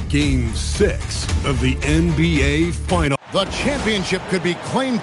Game 6 of the NBA Final. The championship could be claimed.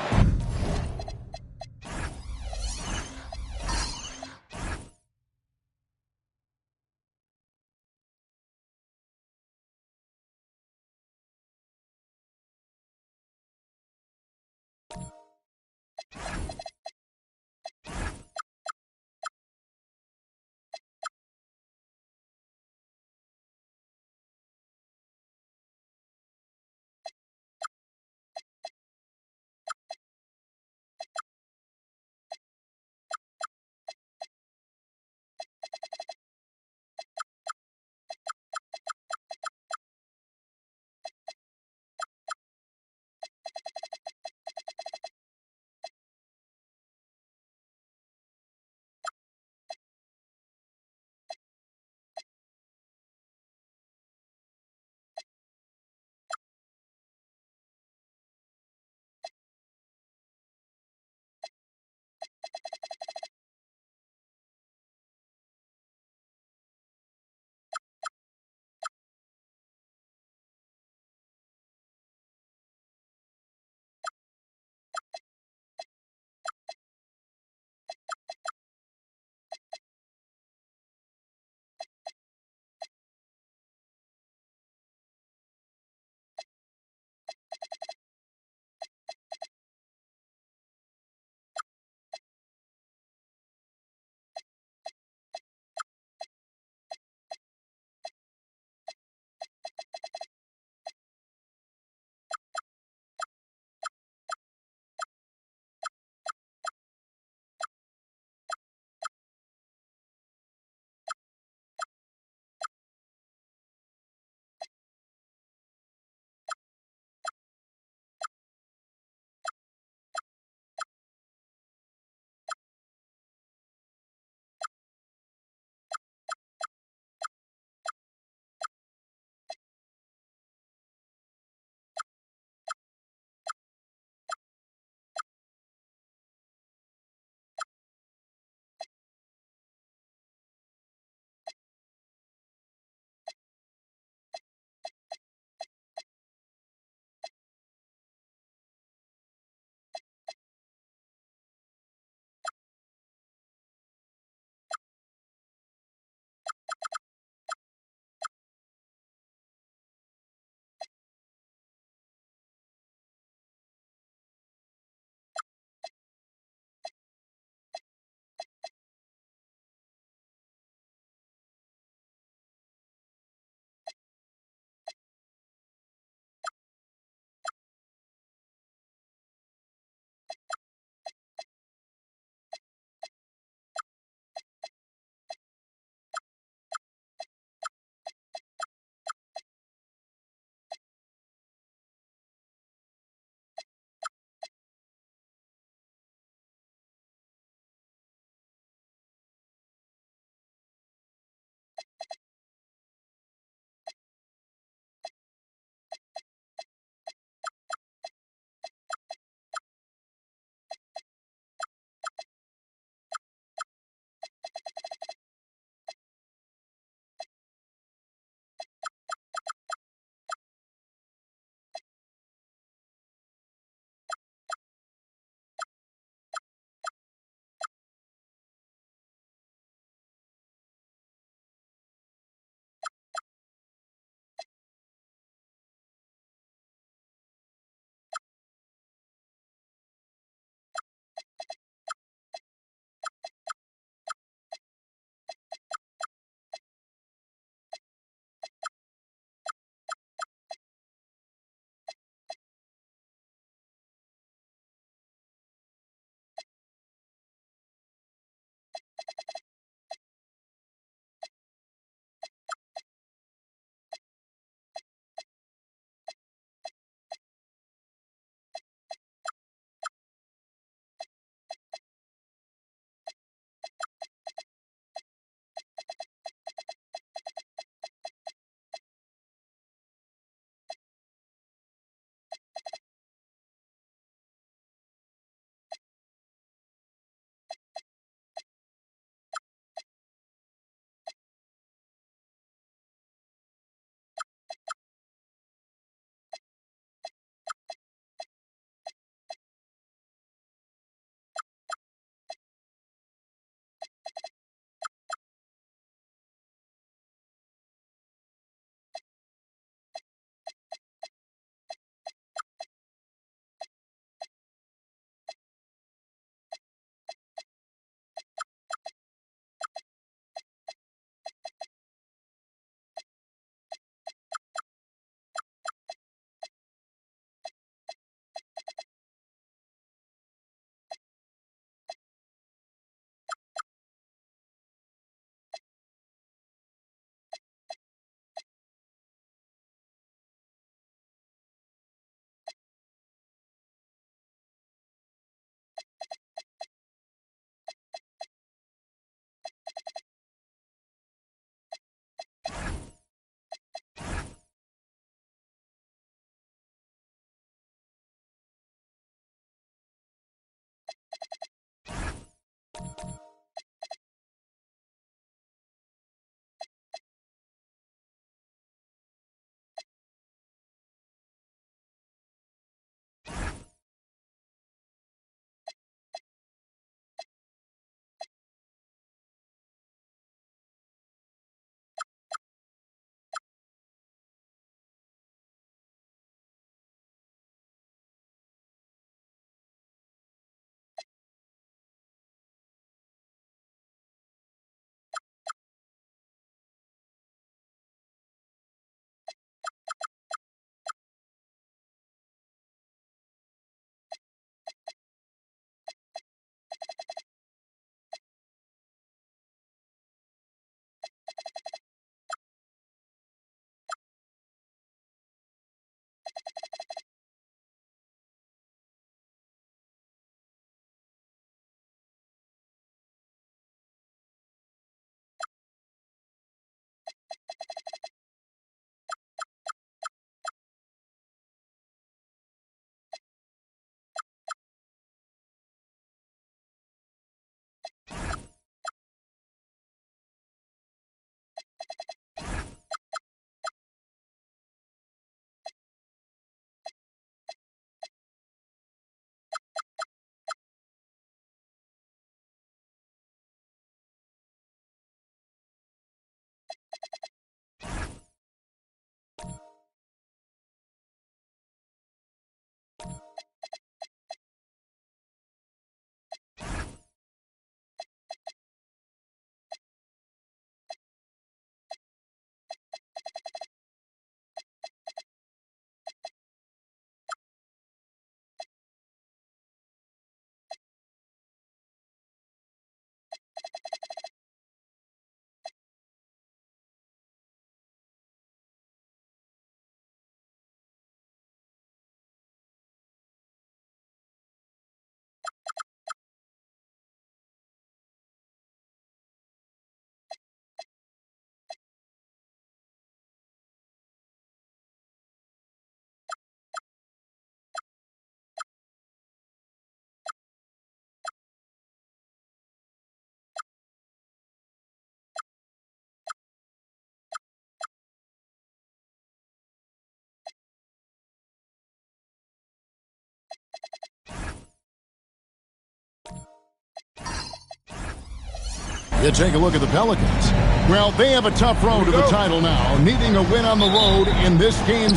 You take a look at the Pelicans. Well, they have a tough road to the title now, needing a win on the road in this Game 6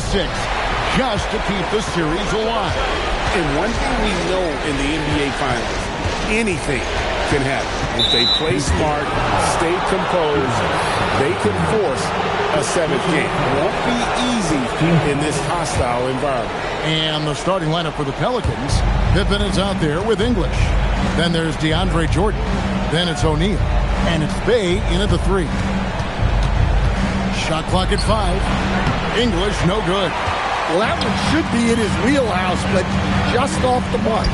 just to keep the series alive. And one thing we know in the NBA Finals, anything can happen. If they play smart, stay composed, they can force a 7th game. It won't be easy in this hostile environment. And the starting lineup for the Pelicans, Pippen is out there with English. Then there's DeAndre Jordan. Then it's O'Neal. And it's Bey in at the 3. Shot clock at 5. English, no good. Well, that one should be in his wheelhouse, but just off the mark.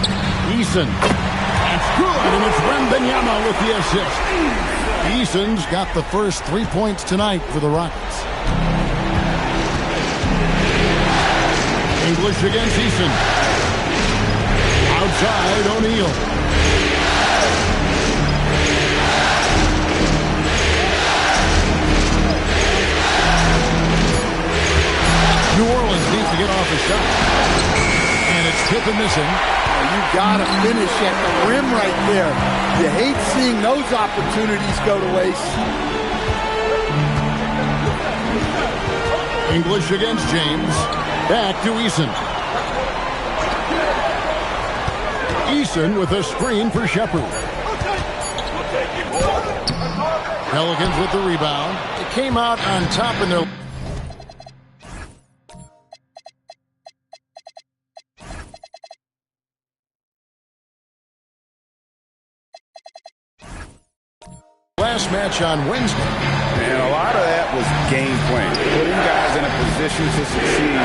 Eason. That's good, and it's Wembanyama with the assist. Eason's got the first 3 points tonight for the Rockets. English against Eason. Outside, O'Neal. New Orleans needs to get off a shot. And it's Pippen missing. You got to finish at the rim right there. You hate seeing those opportunities go to waste. English against James. Back to Eason. Eason with a screen for Shepherd. Pelicans with the rebound. It came out on top in their... last match on Wednesday. And a lot of that was game plan, putting guys in a position to succeed,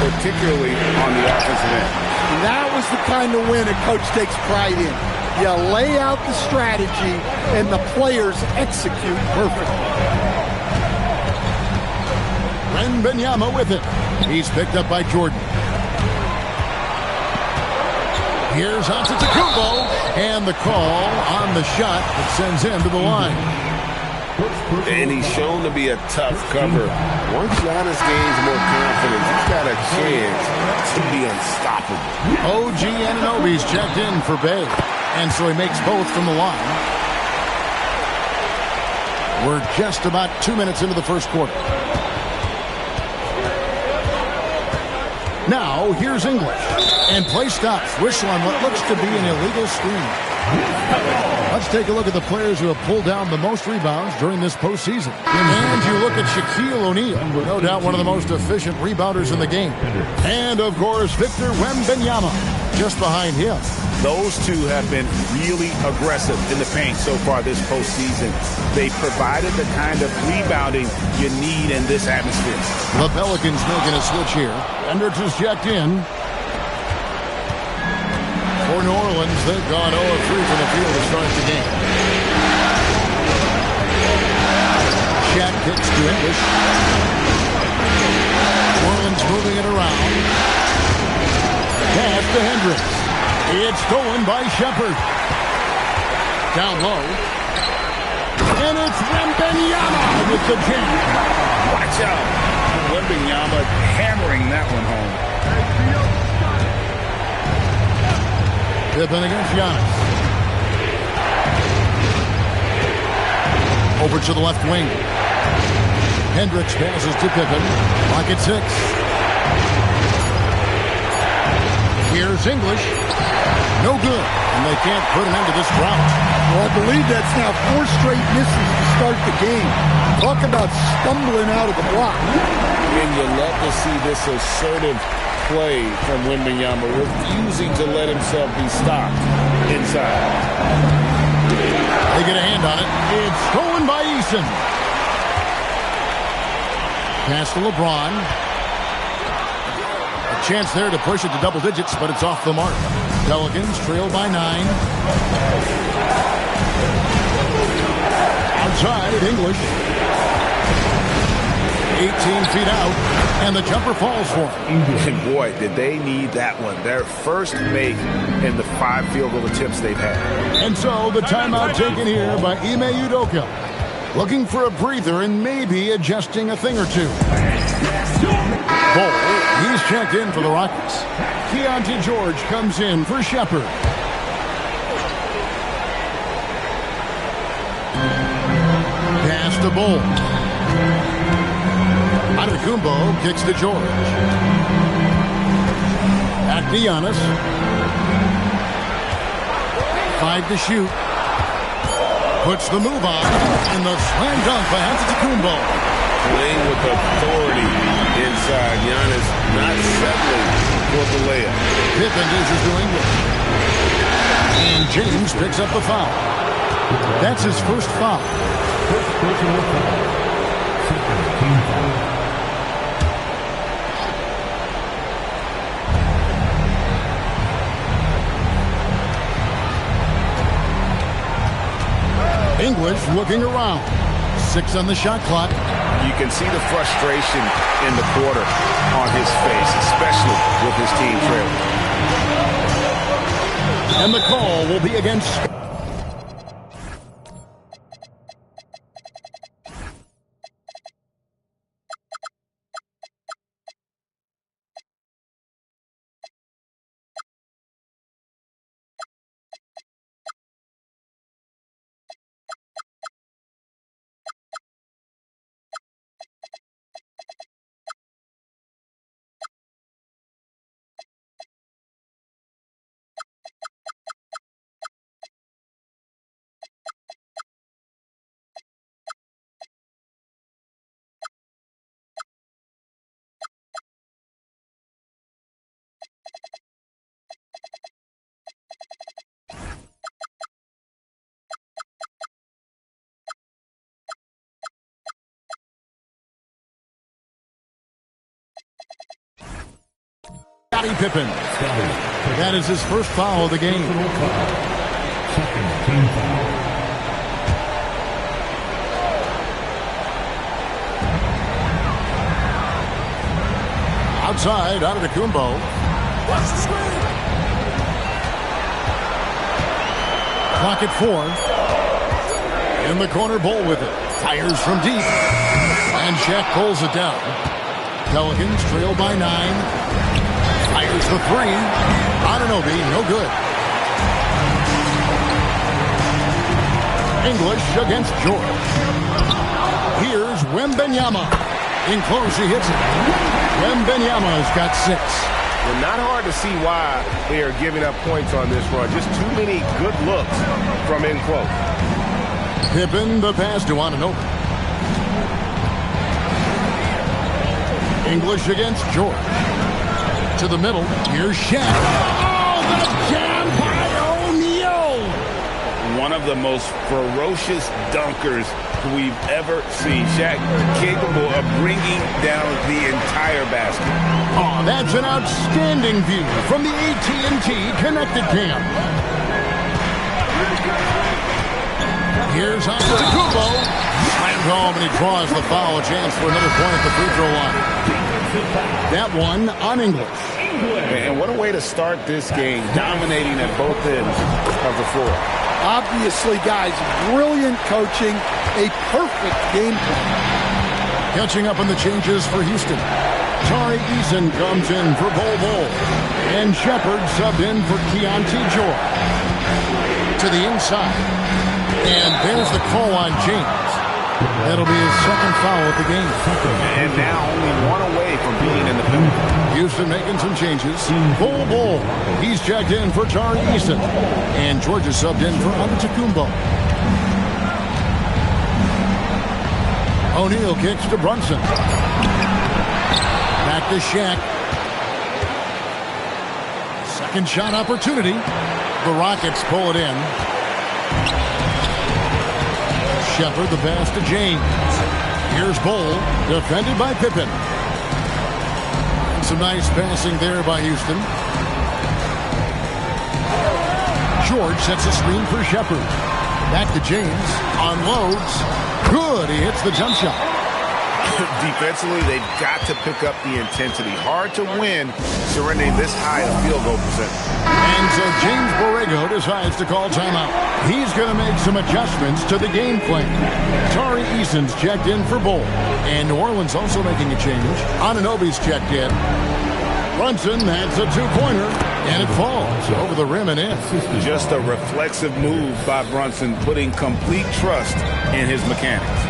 particularly on the offensive end. And that was the kind of win a coach takes pride in. You lay out the strategy, and the players execute perfectly. Wembanyama with it. He's picked up by Jordan. Here's Antetokounmpo, and the call on the shot that sends him to the line. And he's shown to be a tough cover. Once Giannis gains more confidence, he's got a chance to be unstoppable. OG Anunoby's checked in for Bey, and so he makes both from the line. We're just about 2 minutes into the first quarter. Now, here's English. And play stops. Whistle on what looks to be an illegal screen. Let's take a look at the players who have pulled down the most rebounds during this postseason. And you look at Shaquille O'Neal, no doubt one of the most efficient rebounders in the game. And, of course, Victor Wembanyama, just behind him. Those two have been really aggressive in the paint so far this postseason. They provided the kind of rebounding you need in this atmosphere. The Pelicans making a switch here. Hendricks is checked in. For New Orleans, they've gone 0-3 from the field to start the game. Shaq kicks to English. New Orleans moving it around. Pass to Hendricks. It's stolen by Shepherd. Down low. And it's Wembanyama with the jam. Watch out. Wembanyama hammering that one home. Pippen against Giannis. Over to the left wing. Hendricks passes to Pippen. Clock at 6. Here's English. No good. And they can't put an end to this drought. Well, I believe that's now 4 straight misses to start the game. Talk about stumbling out of the block. And you love to see this assertive play from Wembanyama, refusing to let himself be stopped inside. They get a hand on it. It's stolen by Eason. Pass to LeBron. A chance there to push it to double digits, but it's off the mark. Pelicans trail by 9. Outside, English. 18 feet out, and the jumper falls for him. And boy, did they need that one. Their first make in the 5 field goal attempts they've had. And so the timeout taken here by Ime Udoka. Looking for a breather and maybe adjusting a thing or two. Ball, he's checked in for the Rockets. Keontae George comes in for Shepherd. Pass to Bull. Antetokounmpo kicks to George. Back to Giannis. 5 to shoot. Puts the move on. And the slam dunk by Antetokounmpo. Playing with authority inside. Giannis not settling for the layup. Pippen is doing it. And James picks up the foul. That's his first foul. First personal foul. Second team foul. English looking around. 6 on the shot clock. You can see the frustration in the quarter on his face, especially with his team trailing. And the call will be against... Scottie Pippen. That is his first foul of the game. Second team foul. Outside, Antetokounmpo. Watch the screen. Clock at 4. In the corner, Bull with it. Fires from deep. And Shaq pulls it down. Pelicans trail by 9. Fires the 3. Anunoby, no good. English against George. Here's Wembanyama. In close, he hits it. Wembanyama's got 6. Well, not hard to see why they are giving up points on this run. Just too many good looks from in close. Pippen, the pass to Anunoby. English against George. To the middle. Here's Shaq. Oh, the jam by O'Neal. One of the most ferocious dunkers we've ever seen. Shaq capable of bringing down the entire basket. Oh, that's an outstanding view from the AT&T Connected Cam. Here's Antetokounmpo. Slammed home, and he draws the foul. A chance for another point at the free throw line. That one on English. And what a way to start this game, dominating at both ends of the floor. Obviously, guys, brilliant coaching, a perfect game plan. Catching up on the changes for Houston. Tari Eason comes in for Bol. And Shepard subbed in for Keontae George. To the inside. And there's the call on James. That'll be his second foul at the game. And now only one away from being in the penalty. Houston making some changes. Bol. He's checked in for Tari Eason. And George is subbed in for Antetokounmpo. O'Neal kicks to Brunson. Back to Shaq. Second shot opportunity. The Rockets pull it in. Shepard, the pass to James. Here's Bull, defended by Pippen. Some nice passing there by Houston. George sets a screen for Shepard. Back to James. Unloads. Good. He hits the jump shot. Defensively, they've got to pick up the intensity. Hard to win surrendering this high a field goal percentage. And so James Borrego decides to call timeout. He's going to make some adjustments to the game plan. Tari Eason's checked in for Bull. And New Orleans also making a change. Anunoby's checked in. Brunson, that's a 2-pointer. And it falls over the rim and in. Just a reflexive move by Brunson, putting complete trust in his mechanics.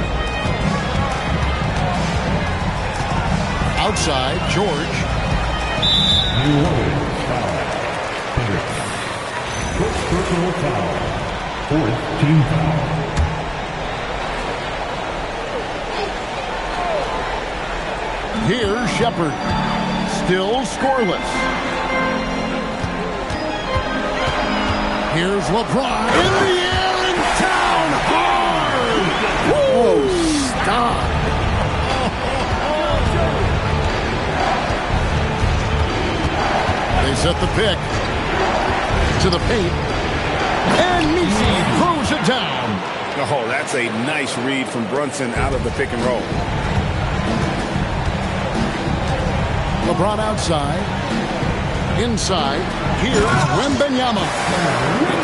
Outside, George. New Orleans foul. First personal foul. Fourth team foul. Here's Shepherd. Still scoreless. Here's LeBron in the air and down hard. Whoa, stop. They set the pick to the paint. And Nisi throws it down. Oh, that's a nice read from Brunson out of the pick and roll. LeBron outside. Inside. Here's Wembanyama.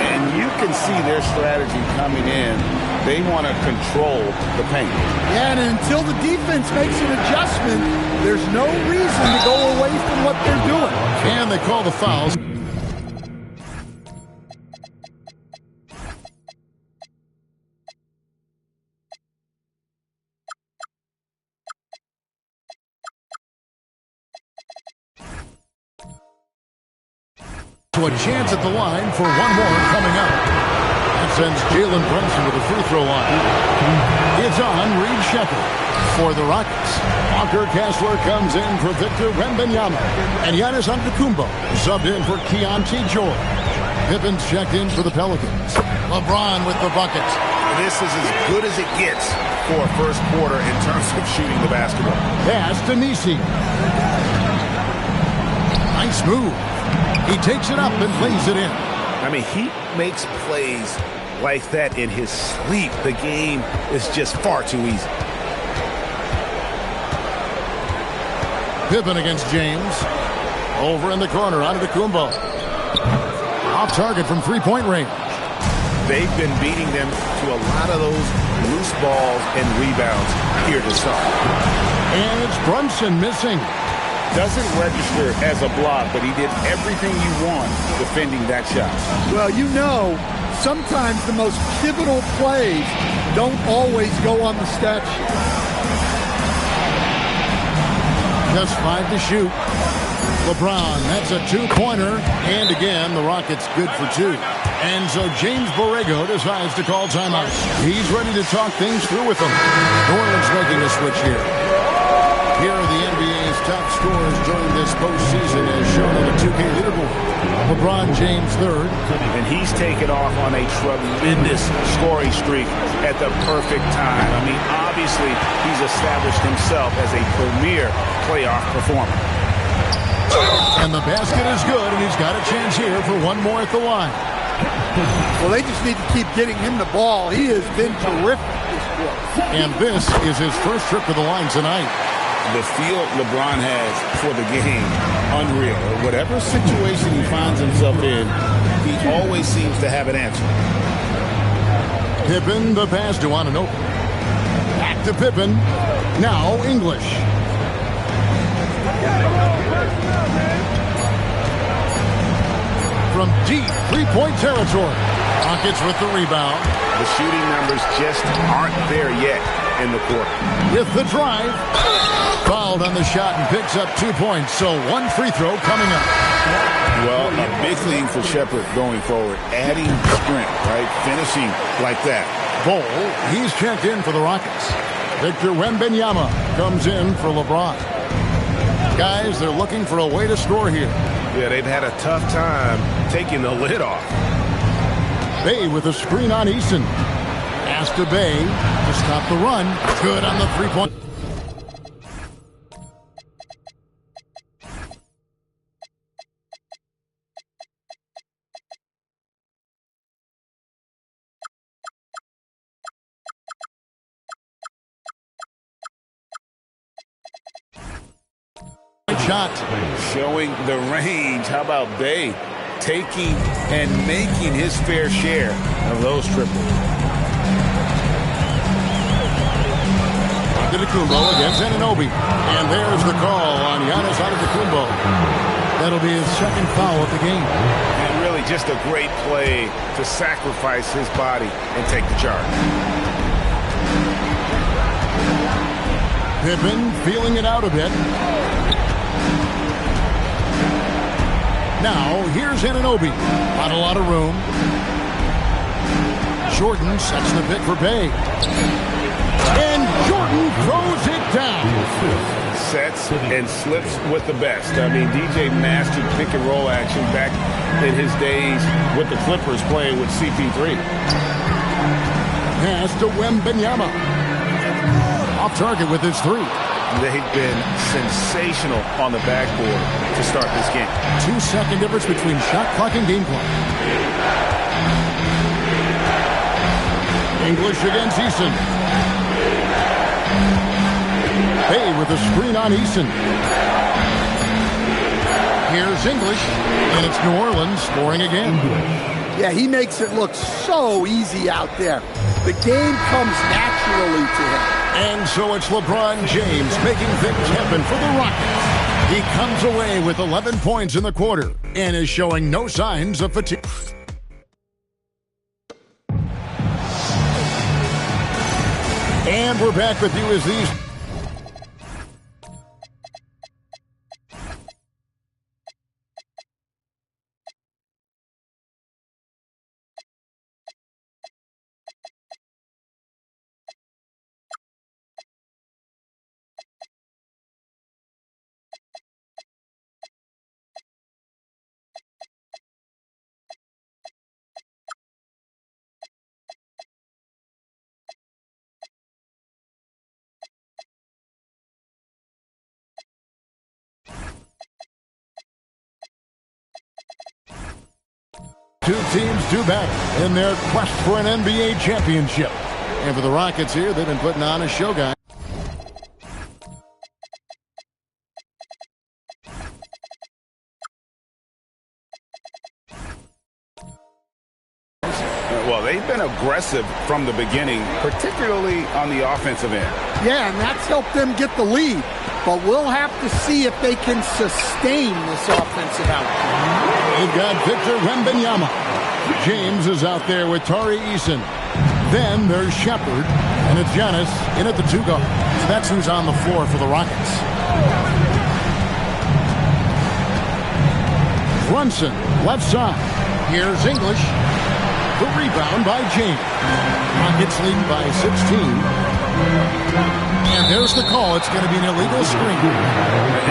And you can see their strategy coming in. They want to control the paint. Yeah, and until the defense makes an adjustment, there's no reason to go away from what they're doing. And they call the fouls. To a chance at the line for one more coming up. That sends Jalen Brunson to the free throw line. It's on Reed Shepherd for the Rockets. Walker Kessler comes in for Victor Wembanyama. And Giannis Antetokounmpo subbed in for Keontae George. Pippen's checked in for the Pelicans. LeBron with the bucket. This is as good as it gets for a first quarter in terms of shooting the basketball. Pass to Nisi. Nice move. He takes it up and lays it in. I mean, he makes plays like that in his sleep. The game is just far too easy. Pippen against James. Over in the corner, Antetokounmpo. Off target from three-point range. They've been beating them to a lot of those loose balls and rebounds here to start. And it's Brunson missing. Doesn't register as a block, but he did everything you want defending that shot. Well, you know, sometimes the most pivotal plays don't always go on the stat sheet. Just 5 to shoot. LeBron, that's a two-pointer. And again, the Rockets good for 2. And so James Borrego decides to call timeout. He's ready to talk things through with them. New Orleans making a switch here. Here are the NBA's top scorers during this postseason as shown on the 2K leaderboard. LeBron James third. And he's taken off on a tremendous scoring streak at the perfect time. I mean, obviously, he's established himself as a premier playoff performer. And the basket is good, and he's got a chance here for one more at the line. Well, they just need to keep getting him the ball. He has been terrific this quarter. And this is his first trip to the line tonight. The feel LeBron has for the game, unreal. Whatever situation he finds himself in, he always seems to have an answer. Pippen, the pass to Anunoby. Back to Pippen. Now English. From deep three-point territory. Rockets with the rebound. The shooting numbers just aren't there yet in the quarter. With the drive. Fouled on the shot and picks up 2 points. So one free throw coming up. Well, a big thing for Shepherd going forward. Adding sprint, right? Finishing like that. Bol, he's checked in for the Rockets. Victor Wembanyama comes in for LeBron. Guys, they're looking for a way to score here. Yeah, they've had a tough time taking the lid off. Bay with a screen on Eason. Pass to Bay to stop the run. Good on the three-point. Shot. Showing the range. How about Bay taking and making his fair share of those triples? Antetokounmpo against Anunoby. And there's the call on Giannis Antetokounmpo. That'll be his second foul of the game. And really just a great play to sacrifice his body and take the charge. Pippen feeling it out a bit. Now, here's Anunoby. Not a lot of room. Jordan sets the pick for Bay. And Jordan throws it down. Sets and slips with the best. I mean, DJ mastered pick and roll action back in his days with the Clippers playing with CP3. Pass to Wembanyama. Off target with his three. They've been sensational on the backboard to start this game. 2-second difference between shot clock and game clock. English against Eason. Bay with a screen on Eason. Here's English, and it's New Orleans scoring again. Yeah, he makes it look so easy out there. The game comes naturally to him. And so it's LeBron James making things happen for the Rockets. He comes away with 11 points in the quarter and is showing no signs of fatigue. And we're back with you as these... Two teams do battle in their quest for an NBA championship. And for the Rockets here, they've been putting on a show, guys. Well, they've been aggressive from the beginning, particularly on the offensive end. Yeah, and that's helped them get the lead. But we'll have to see if they can sustain this offensive output. They've got Victor Wembanyama. James is out there with Tari Eason. Then there's Shepard, and it's Giannis in at the two guard. So that's who's on the floor for the Rockets. Brunson, left side. Here's English. The rebound by James. Rockets leading by 16. And there's the call. It's going to be an illegal screen.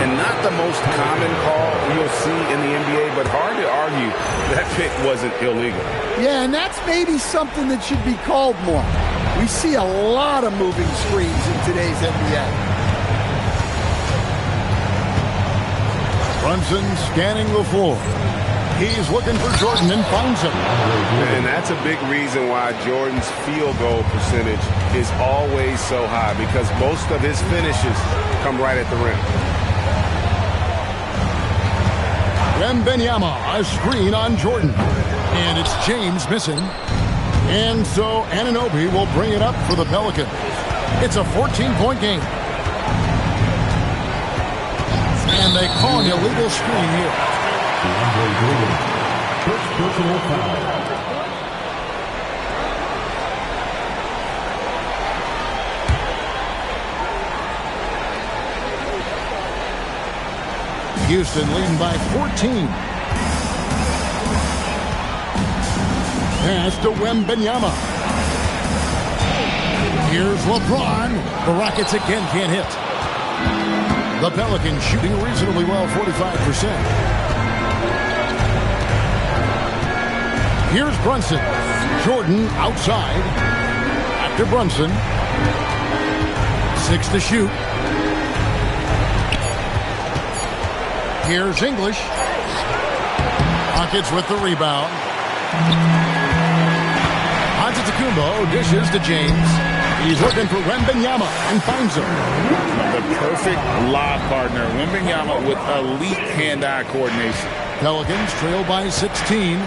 And not the most common call you'll see in the NBA, but hard to argue that pick wasn't illegal. Yeah, and that's maybe something that should be called more. We see a lot of moving screens in today's NBA. Brunson scanning the floor. He's looking for Jordan and finds him. And that's a big reason why Jordan's field goal percentage is always so high, because most of his finishes come right at the rim. Wembanyama, a screen on Jordan. And it's James missing. And so Anunoby will bring it up for the Pelicans. It's a 14-point game. And they call an illegal screen here. First personal foul. Houston leading by 14. Pass to Wembanyama. Here's LeBron. The Rockets again can't hit. The Pelicans shooting reasonably well, 45%. Here's Brunson. Jordan outside. After Brunson. 6 to shoot. Here's English. Rockets with the rebound. Antetokounmpo dishes to James. He's looking for Wembanyama and finds him. The perfect lob partner. Wembanyama with elite hand-eye coordination. Pelicans trail by 16.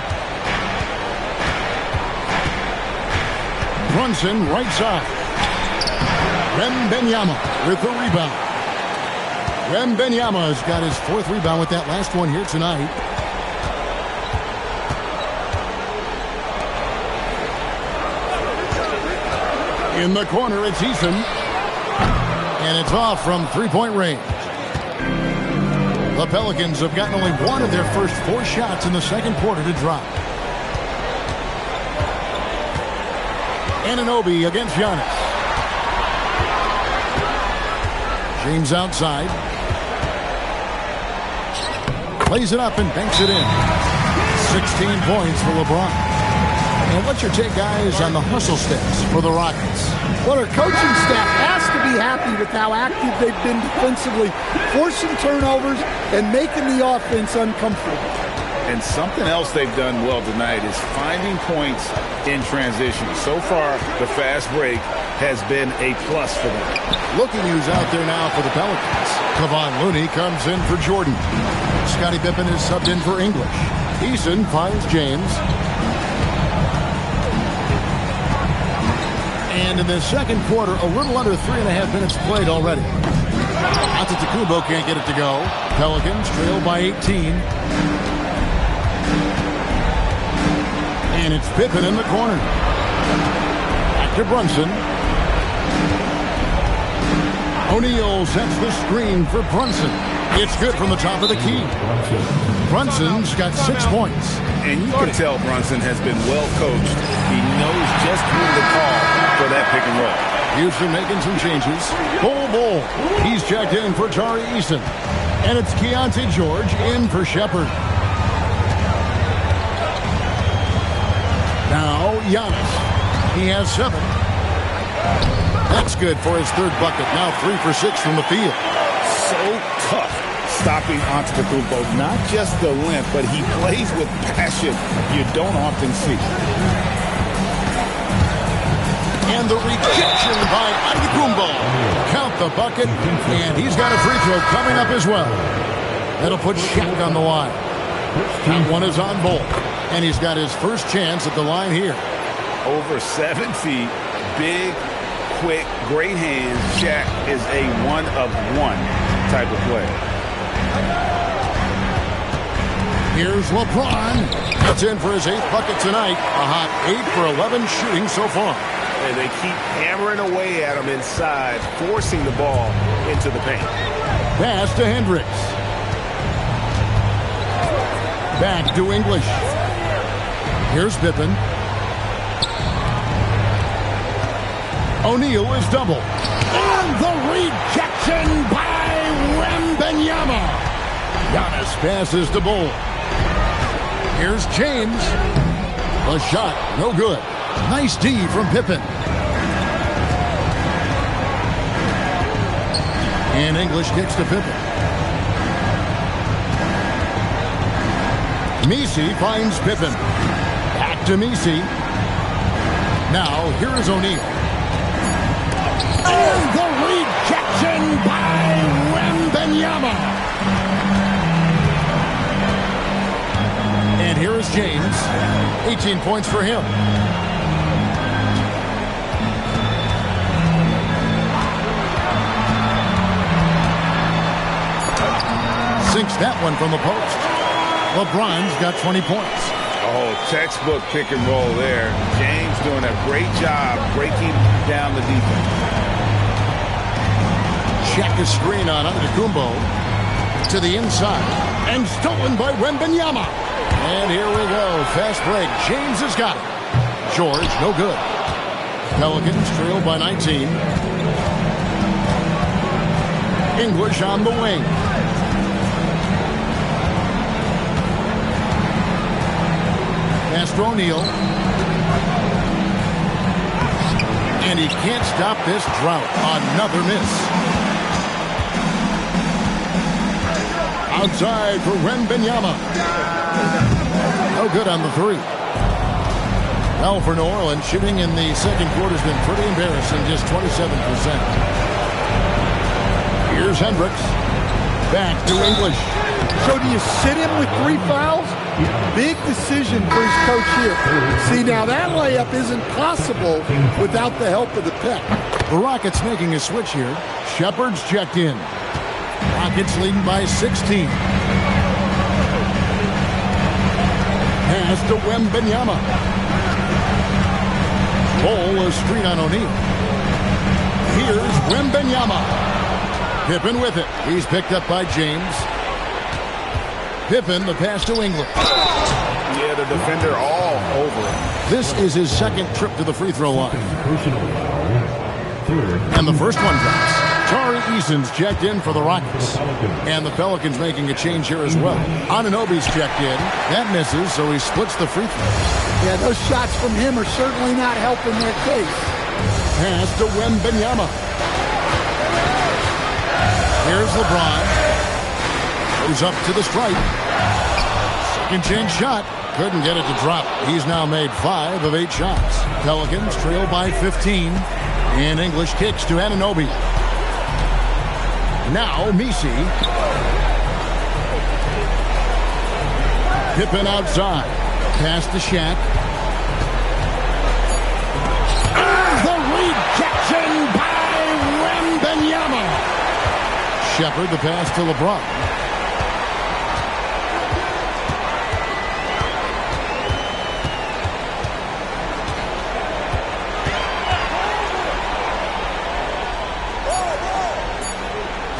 Brunson right side. Wembanyama with the rebound. Wembanyama's got his 4th rebound with that last one here tonight. In the corner, it's Eason. And it's off from three-point range. The Pelicans have gotten only one of their first 4 shots in the second quarter to drop. Anunoby against Giannis. James outside. Plays it up and banks it in. 16 points for LeBron. And what's your take, guys, on the hustle steps for the Rockets? Well, their coaching staff has to be happy with how active they've been defensively, forcing turnovers and making the offense uncomfortable. And something else they've done well tonight is finding points in transition. So far, the fast break has been a plus for them. Looking who's out there now for the Pelicans. Kevon Looney comes in for Jordan. Scottie Pippen is subbed in for English. Eason finds James. And in the second quarter, a little under 3.5 minutes played already. Antetokounmpo can't get it to go. Pelicans trail by 18. And it's Pippen in the corner. Back to Brunson. O'Neal sets the screen for Brunson. It's good from the top of the key. Brunson's got 6 points. And you can tell Brunson has been well coached. He knows just who to call for that pick and roll. Houston making some changes. Bull. He's checked in for Tari Eason. And it's Keontae George in for Shepherd. Now Giannis. He has 7. That's good for his 3rd bucket. Now 3 for 6 from the field. So tough stopping Antetokounmpo. Not just the length, but he plays with passion you don't often see. And the rejection by Antetokounmpo. Count the bucket, and he's got a free throw coming up as well. That'll put Shaq on the line. That one is on Bull, and he's got his first chance at the line here. Over 7 feet, big, quick, great hands. Shaq is a one-of-one type of player. Here's LeBron. That's in for his 8th bucket tonight. A hot 8 for 11 shooting so far. And they keep hammering away at him inside, forcing the ball into the paint. Pass to Hendricks. Back to English. Here's Pippen. O'Neal is double. And the rejection by Wembanyama. Giannis passes to Bull. Here's James. A shot, no good. Nice D from Pippen. And English kicks to Pippen. Messi finds Pippen. Back to Messi. Now, here is O'Neal. And the rejection by Wembanyama. And here is James. 18 points for him. Sinks that one from the post. LeBron's got 20 points. Oh, textbook pick and roll there. James doing a great job breaking down the defense. Check a screen on Antetokounmpo to the inside and stolen by Wembanyama. And here we go. Fast break. James has got it. George, no good. Pelicans trail by 19. English on the wing. Pass to O'Neal. And he can't stop this drought. Another miss. Outside for Wembanyama. No good on the 3. Well, for New Orleans, shooting in the second quarter has been pretty embarrassing, just 27%. Here's Hendricks. Back to English. So do you sit him with 3 fouls? Big decision for his coach here. See, now that layup isn't possible without the help of the pick. The Rockets making a switch here. Shepherd's checked in. Rockets leading by 16. Pass to Wembanyama. Ball a screen on O'Neal. Here's Wembanyama. Pippen with it. He's picked up by James. Pippen, the pass to England. Yeah, the defender all over it. This is his second trip to the free throw line. Personal foul. Third. And the first one drops. Tari Eason's checked in for the Rockets. And the Pelicans making a change here as well. Anunoby's checked in. That misses, so he splits the free throw. Yeah, those shots from him are certainly not helping their case. Pass to Wembanyama. Here's LeBron. Goes up to the stripe. Second chance shot. Couldn't get it to drop. He's now made 5 of 8 shots. Pelicans trail by 15. And English kicks to Anunoby. Now Messi. Pippen outside. Pass to Shaq. The rejection by Wembanyama. Shepard the pass to LeBron.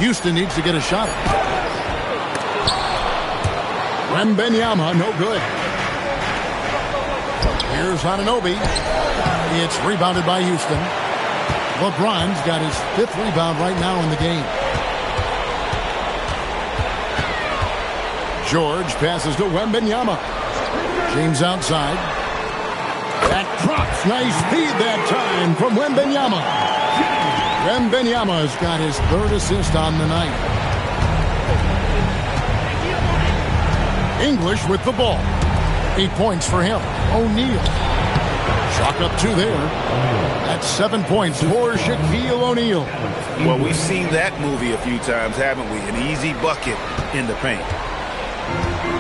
Houston needs to get a shot. Wembanyama, no good. Here's Anunoby. It's rebounded by Houston. LeBron's got his 5th rebound right now in the game. George passes to Wembanyama. James outside. That drops. Nice feed that time from Wembanyama. Wembanyama's got his 3rd assist on the night. English with the ball. 8 points for him. O'Neal. Chalk up 2 there. That's 7 points for Shaquille O'Neal. Well, we've seen that movie a few times, haven't we? An easy bucket in the paint.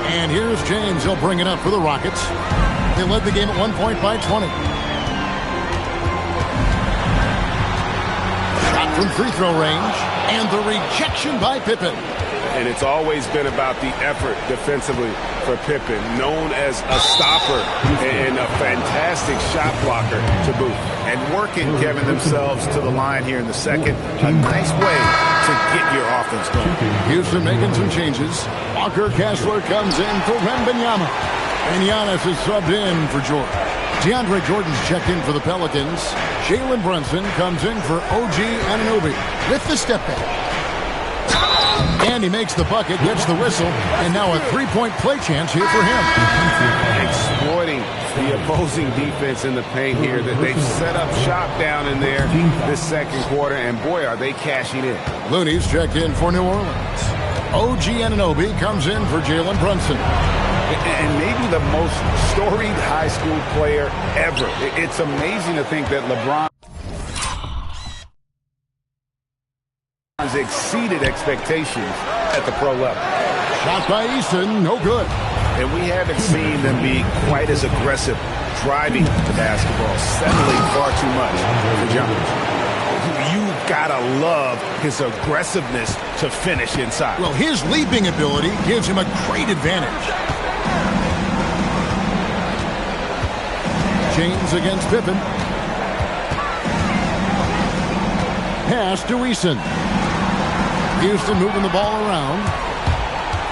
And here's James. He'll bring it up for the Rockets. They led the game at 1 point by 20. From free throw range, and the rejection by Pippen. And it's always been about the effort defensively for Pippen, known as a stopper and a fantastic shot blocker to boot. And working, Kevin, themselves to the line here in the second. A nice way to get your offense going. Houston making some changes. Walker Kessler comes in for Wembanyama. And Giannis is subbed in for George. DeAndre Jordan's checked in for the Pelicans. Jalen Brunson comes in for OG Anunoby with the step back. And he makes the bucket, gets the whistle, and now a 3-point play chance here for him. Exploiting the opposing defense in the paint here. That they've set up shop down in there this second quarter, and boy, are they cashing in. Looney's checked in for New Orleans. OG Anunoby comes in for Jalen Brunson. And maybe the most storied high school player ever. It's amazing to think that LeBron has exceeded expectations at the pro level. Shot by Easton, no good. And we haven't seen them be quite as aggressive driving the basketball, settling far too much for John. You've got to love his aggressiveness to finish inside. Well, his leaping ability gives him a great advantage. James against Pippen. Pass to Eason. Houston moving the ball around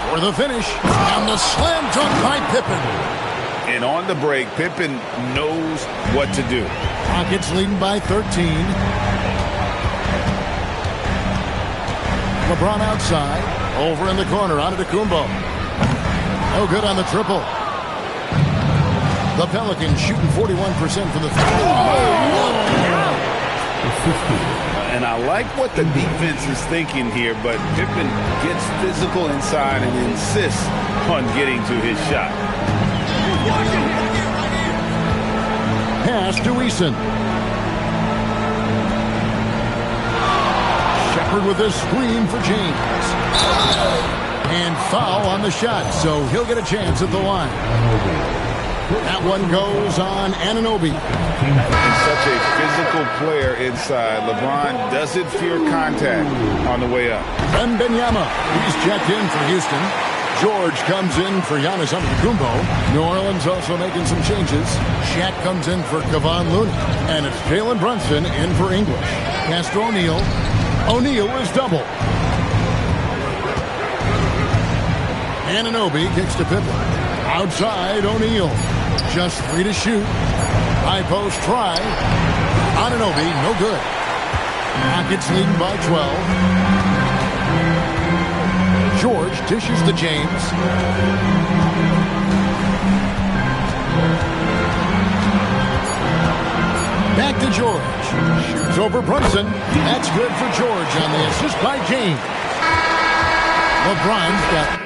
for the finish. And the slam dunk by Pippen. And on the break, Pippen knows what to do. Rockets leading by 13. LeBron outside. Over in the corner. Antetokounmpo. No good on the triple. The Pelicans shooting 41% from the field. And I like what the defense is thinking here, but Pippen gets physical inside and insists on getting to his shot. Pass to Eason. Shepard with a screen for James. And foul on the shot, so he'll get a chance at the line. That one goes on Anunoby. He's such a physical player inside. LeBron doesn't fear contact on the way up. Wembanyama, he's checked in for Houston. George comes in for Giannis Antetokounmpo. New Orleans also making some changes. Shaq comes in for Kevon Looney. And it's Jalen Brunson in for English. Castro O'Neal. O'Neal is double. Anunoby kicks to Pippen. Outside, O'Neal. Just 3 to shoot. High post try. Anunoby, no good. Rockets leading by 12. George dishes to James. Back to George. Shoots over Brunson. That's good for George on the assist by James. LeBron's got...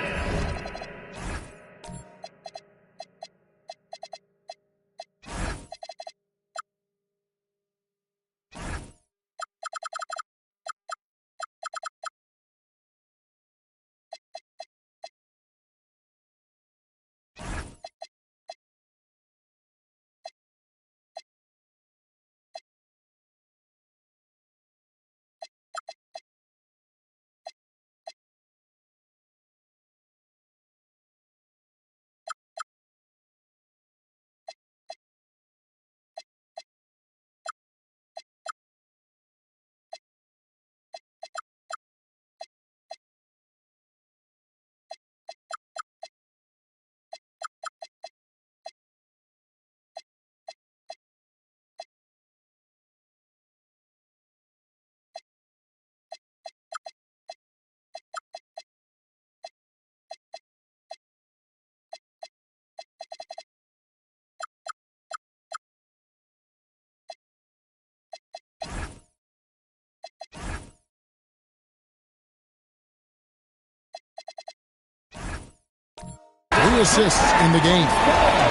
assists in the game.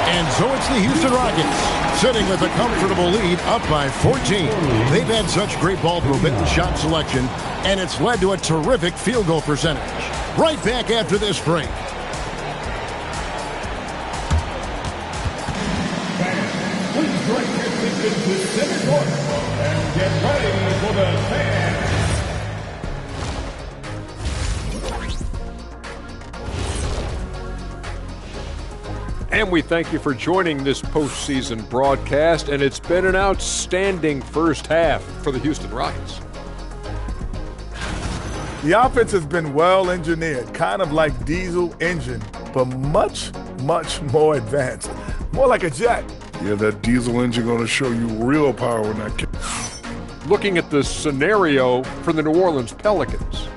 And so it's the Houston Rockets sitting with a comfortable lead up by 14. They've had such great ball movement and shot selection, and it's led to a terrific field goal percentage. Right back after this break. Please direct your attention to center court and get ready for the fan. And we thank you for joining this postseason broadcast, and it's been an outstanding first half for the Houston Rockets. The offense has been well engineered, kind of like diesel engine, but much, much more advanced. More like a jet. Yeah, that diesel engine going to show you real power when that kicks. Looking at the scenario for the New Orleans Pelicans,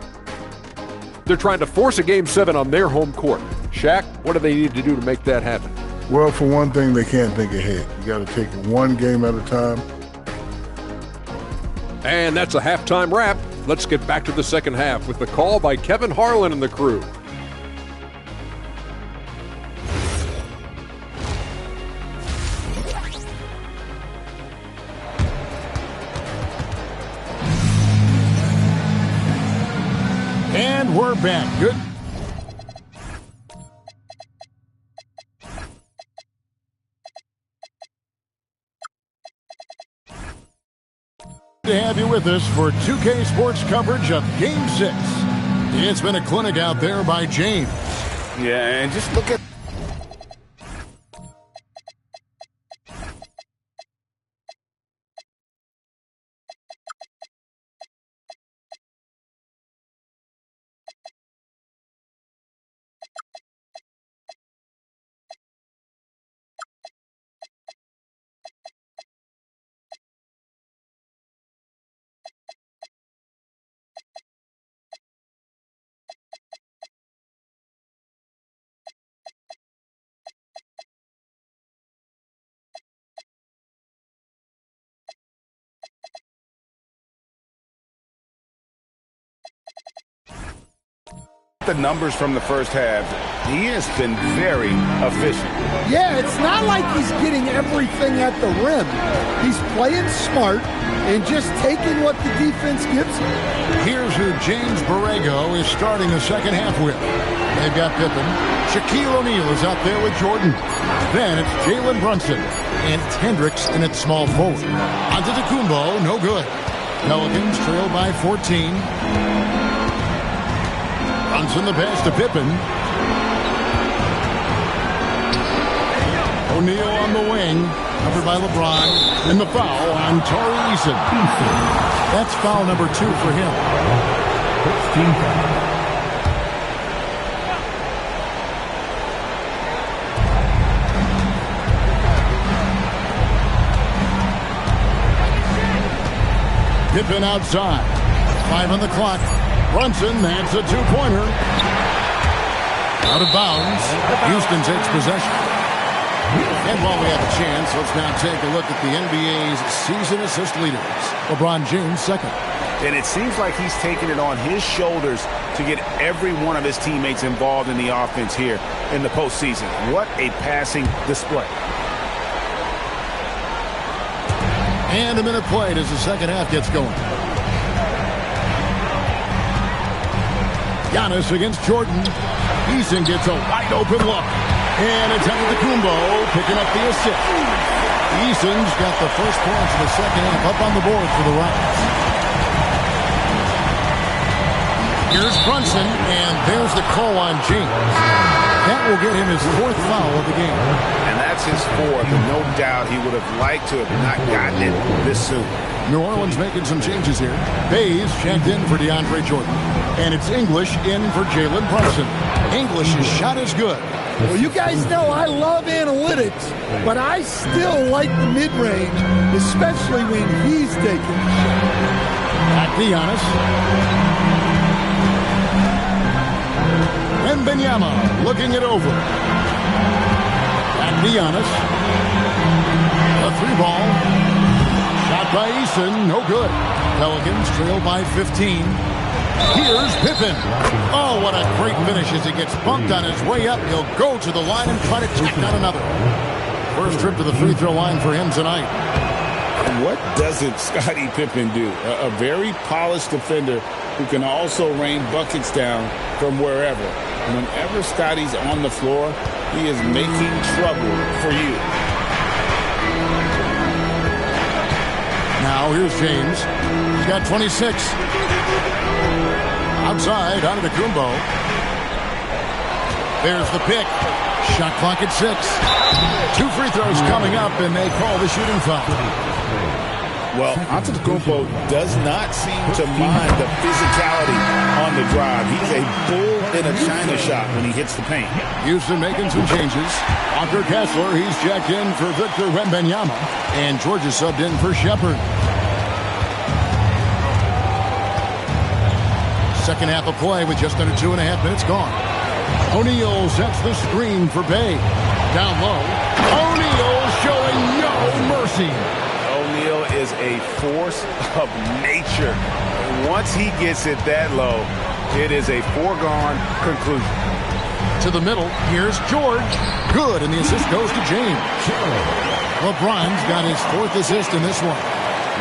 they're trying to force a Game 7 on their home court. Shaq, what do they need to do to make that happen? Well, for one thing, they can't think ahead. You got to take it one game at a time. And that's a halftime wrap. Let's get back to the second half with the call by Kevin Harlan and the crew. And we're back. Good. To have you with us for 2K Sports coverage of Game 6. It's been a clinic out there by James. Yeah, and just look at the numbers from the first half. He has been very efficient. Yeah, it's not like he's getting everything at the rim. He's playing smart, and just taking what the defense gives him. Here's who James Borrego is starting the second half with. They've got Pippen. Shaquille O'Neal is out there with Jordan. Then it's Jalen Brunson. And it's Hendricks in its small forward. Antetokounmpo, no good. Pelicans trail by 14. Brunson the pass to Pippen. O'Neal on the wing. Covered by LeBron. And the foul on Tari Eason. That's foul number 2 for him. Pippen outside. 5 on the clock. Brunson, that's a 2-pointer. Out of bounds. Houston takes possession. And while we have a chance, let's now take a look at the NBA's season assist leaders. LeBron James, second. And it seems like he's taking it on his shoulders to get every one of his teammates involved in the offense here in the postseason. What a passing display. And a minute played as the second half gets going. Giannis against Jordan. Eason gets a wide open look. And it's Antetokounmpo picking up the assist. Eason's got the first points of the second half up on the board for the Rockets. Here's Brunson, and there's the call on James. That will get him his 4th foul of the game. And that's his 4th, and no doubt he would have liked to have not gotten it this soon. New Orleans making some changes here. Bays checked in for DeAndre Jordan. And it's English in for Jalen Brunson. English's shot is good. Well, you guys know I love analytics, but I still like the mid-range, especially when he's taking the shot. Back to Giannis. And Wembanyama looking it over. Back to Giannis. A 3-ball. Shot by Eason, no good. Pelicans trail by 15. Here's Pippen. Oh, what a great finish as he gets bumped on his way up. He'll go to the line and try to tack on another. First trip to the free throw line for him tonight. What doesn't Scottie Pippen do? A very polished defender who can also rain buckets down from wherever. Whenever Scottie's on the floor, he is making trouble for you. Now here's James. He's got 26. Outside, Antetokounmpo. There's the pick. Shot clock at 6. 2 free throws coming up, and they call the shooting foul. Well, Antetokounmpo does not seem to mind the physicality on the drive. He's a bull in a China shot when he hits the paint. Houston making some changes. Walker Kessler, he's checked in for Victor Wembanyama. And Georgia subbed in for Shepherd. Second half of play with just under 2.5 minutes gone. O'Neal sets the screen for Bay. Down low. O'Neal showing no mercy. O'Neal is a force of nature. Once he gets it that low, it is a foregone conclusion. To the middle, here's George. Good, and the assist goes to James. LeBron's got his 4th assist in this one.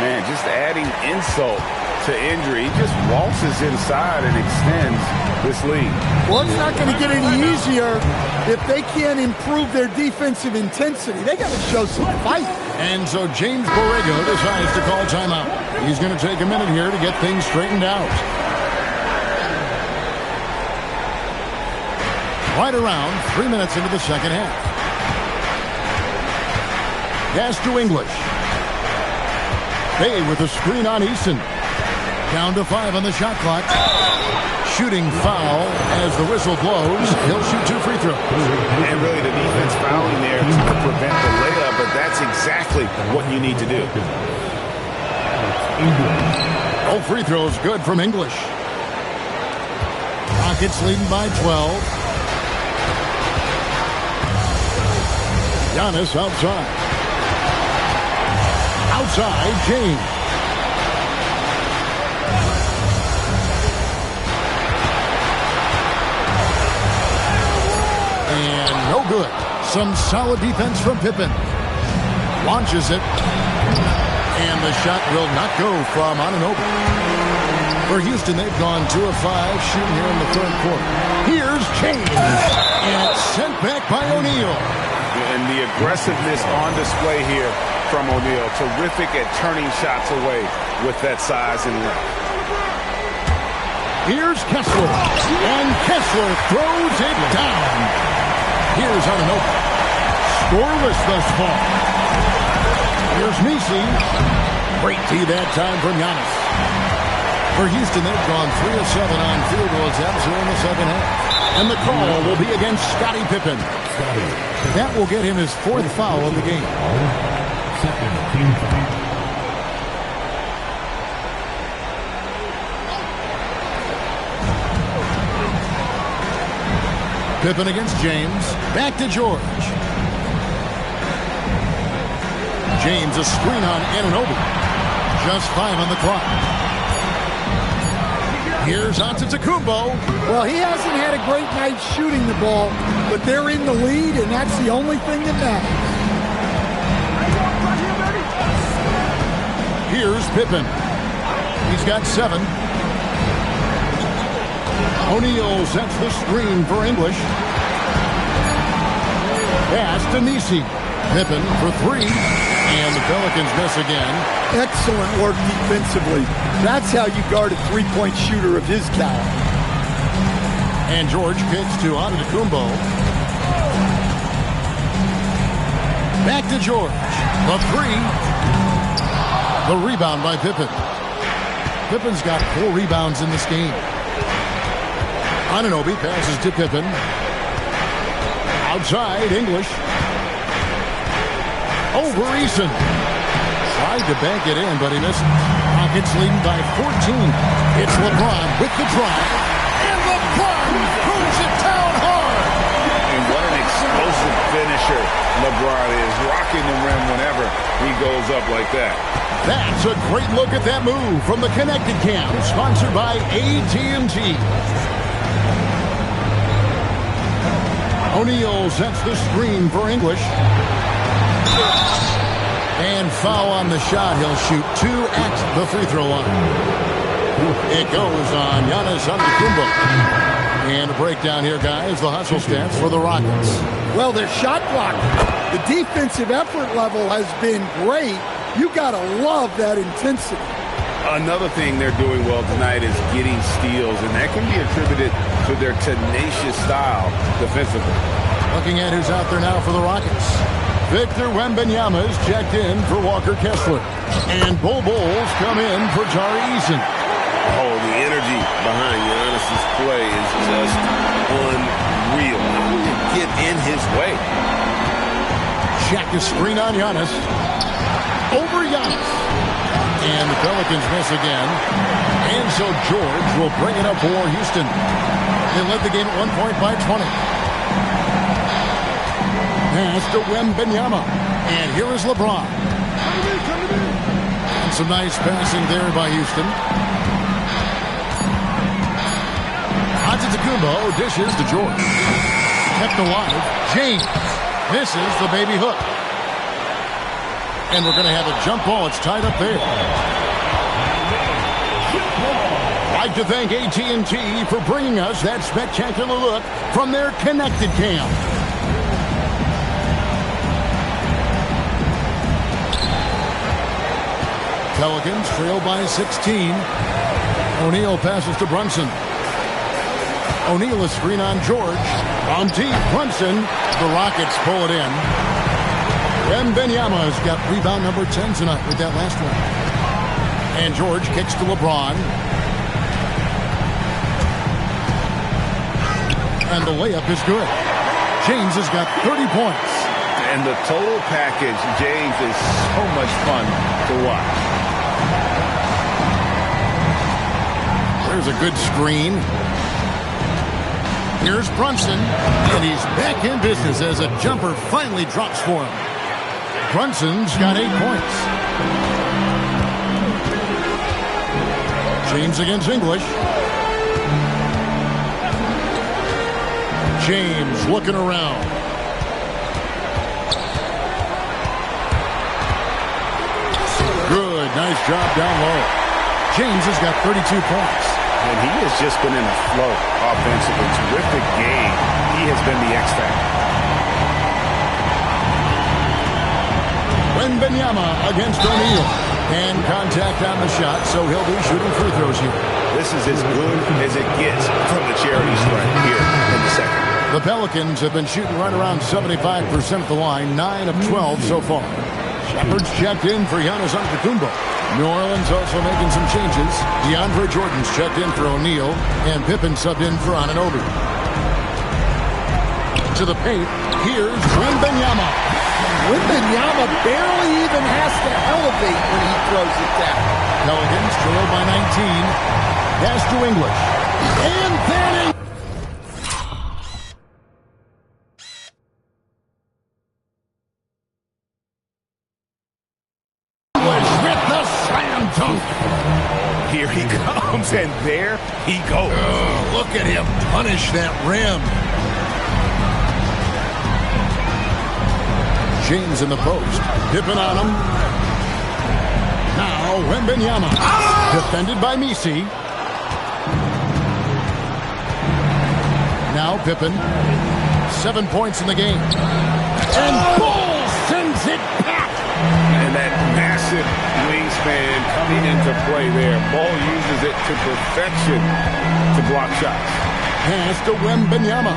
Man, just adding insult to injury. He just waltzes inside and extends this lead. Well, it's not going to get any easier if they can't improve their defensive intensity. They got to show some fight. And so James Borrego decides to call timeout. He's going to take a minute here to get things straightened out. Right around 3 minutes into the second half. Pass to English. Bay with a screen on Eason. Down to 5 on the shot clock. Shooting foul as the whistle blows. He'll shoot 2 free throws. And really the defense fouling there to prevent the layup, but that's exactly what you need to do. All free throws good from English. Rockets leading by 12. Giannis outside. Outside, James. And no good. Some solid defense from Pippen. Launches it. And And the shot will not go from Anunoby. For Houston, they've gone 2 of 5 shooting here in the third quarter. Here's James. And it's sent back by O'Neal. And the aggressiveness on display here from O'Neal. Terrific at turning shots away with that size and length. Here's Kessler. And Kessler throws it down. Here's Anunoby. Scoreless thus far. Here's Messi. Great tee that time from Giannis. For Houston, they've gone 3 of 7 on field goal attempts here in the second half. And the call will be against Scottie Pippen. That will get him his 4th foul of the game. Second team foul. Pippen against James. Back to George. James, a screen on Anunoby. Just 5 on the clock. Here's Antetokounmpo. Well, he hasn't had a great night shooting the ball, but they're in the lead, and that's the only thing that matters. Here's Pippen. He's got 7. O'Neal sets the screen for English. Pass to Messi. Pippen for 3. And the Pelicans miss again. Excellent work defensively. That's how you guard a three-point shooter of his caliber. And George kicks to Antetokounmpo. Back to George. The 3. The rebound by Pippen. Pippen's got 4 rebounds in this game. Anunoby passes to Pippen. Outside, English. Over Eason. Tried to bank it in, but he missed. Rockets leading by 14. It's LeBron with the drive. And LeBron throws it down hard. And what an explosive finisher LeBron is. Rocking the rim whenever he goes up like that. That's a great look at that move from the Connected Cam, sponsored by AT&T. O'Neal sets the screen for English. And foul on the shot. He'll shoot 2 at the free throw line. It goes on Giannis Antetokounmpo. And a breakdown here, guys. The hustle stats for the Rockets. Well, their shot blocking. The defensive effort level has been great. You got to love that intensity. Another thing they're doing well tonight is getting steals, and that can be attributed to their tenacious style defensively. Looking at who's out there now for the Rockets. Victor Wembanyama is checked in for Walker Kessler. And Bol Bol's come in for Tari Eason. Oh, the energy behind Giannis's play is just unreal. How will you get in his way? Shaq is screen on Giannis. Over Giannis. And the Pelicans miss again. And so George will bring it up for Houston. They led the game at 1 point by 20. Pass to Wembanyama. And here is LeBron. And some nice passing there by Houston. Antetokounmpo dishes to George. Kept alive. James misses the baby hook. And we're going to have a jump ball. It's tied up there. I'd like to thank AT&T for bringing us that spectacular look from their Connected Cam. Pelicans trail by 16. O'Neal passes to Brunson. O'Neal is screen on George. On deep, Brunson. The Rockets pull it in. Wembanyama has got rebound number 10 tonight with that last one. And George kicks to LeBron. And the layup is good. James has got 30 points. And the total package, James, is so much fun to watch. There's a good screen. Here's Brunson, and he's back in business as a jumper finally drops for him. Brunson's got 8 points. James against English. James looking around. Good Nice job down low. James has got 32 points. And he has just been in a flow offensively. Terrific game. He has been the X factor. Wembanyama against O'Neal. And contact on the shot, so he'll be shooting free throws here. This is as good as it gets from the charity stripe here in the second. The Pelicans have been shooting right around 75% at the line, 9 of 12 so far. Shepard's checked in for Giannis Antetokounmpo. New Orleans also making some changes. DeAndre Jordan's checked in for O'Neal, and Pippen subbed in for Anunoby. To the paint, here's Wembanyama. Wembanyama barely even has to elevate when he throws it down. Pelicans trail by 19. Pass to English. And then with the slam dunk. Here he comes, and there he goes. Oh, look at him punish that rim. James in the post. Pippen on him. Now Wembanyama. Defended by Misi. Now Pippen. 7 points in the game. And Bull sends it back. And that massive wingspan coming into play there. Ball uses it to perfection to block shots. Pass to Wembanyama.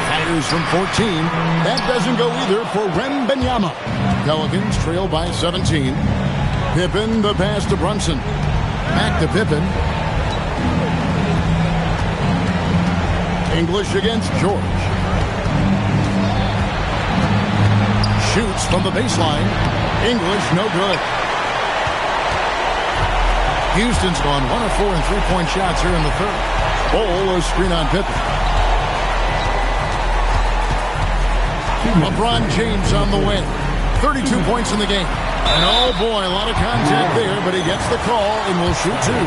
Fires from 14. That doesn't go either for Wembanyama. Pelicans trail by 17. Pippen, the pass to Brunson. Back to Pippen. English against George. Shoots from the baseline. English, no good. Houston's gone 1 of 4 in three-point shots here in the third. Ball, a screen on Pippen. LeBron James on the win. 32 points in the game. And oh boy, a lot of contact there, but he gets the call and will shoot two.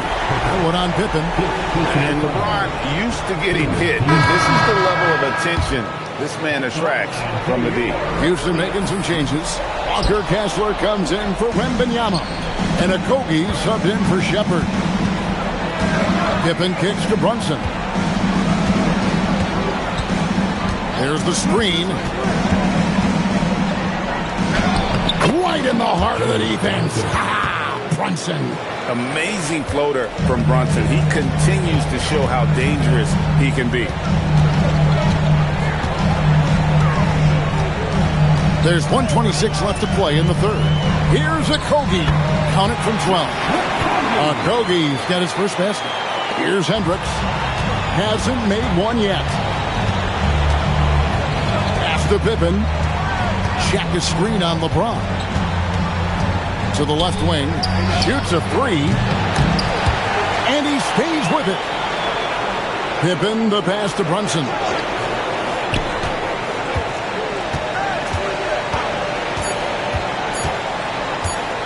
One on Pippen. And LeBron used to getting hit. This is the level of attention this man attracts from the D. Houston making some changes. Walker Kessler comes in for Wembanyama. And Okogie subbed in for Shepard. Pippen kicks to Brunson. There's the screen. Right in the heart of the defense. Brunson. Amazing floater from Brunson. He continues to show how dangerous he can be. There's 1:26 left to play in the third. Here's Okogie. Count it from 12. Okogie's got his first basket. Here's Hendricks. Hasn't made one yet. Pass to Pippen. Check his screen on LeBron. To the left wing. Shoots a three. And he stays with it. Pippen, the pass to Brunson.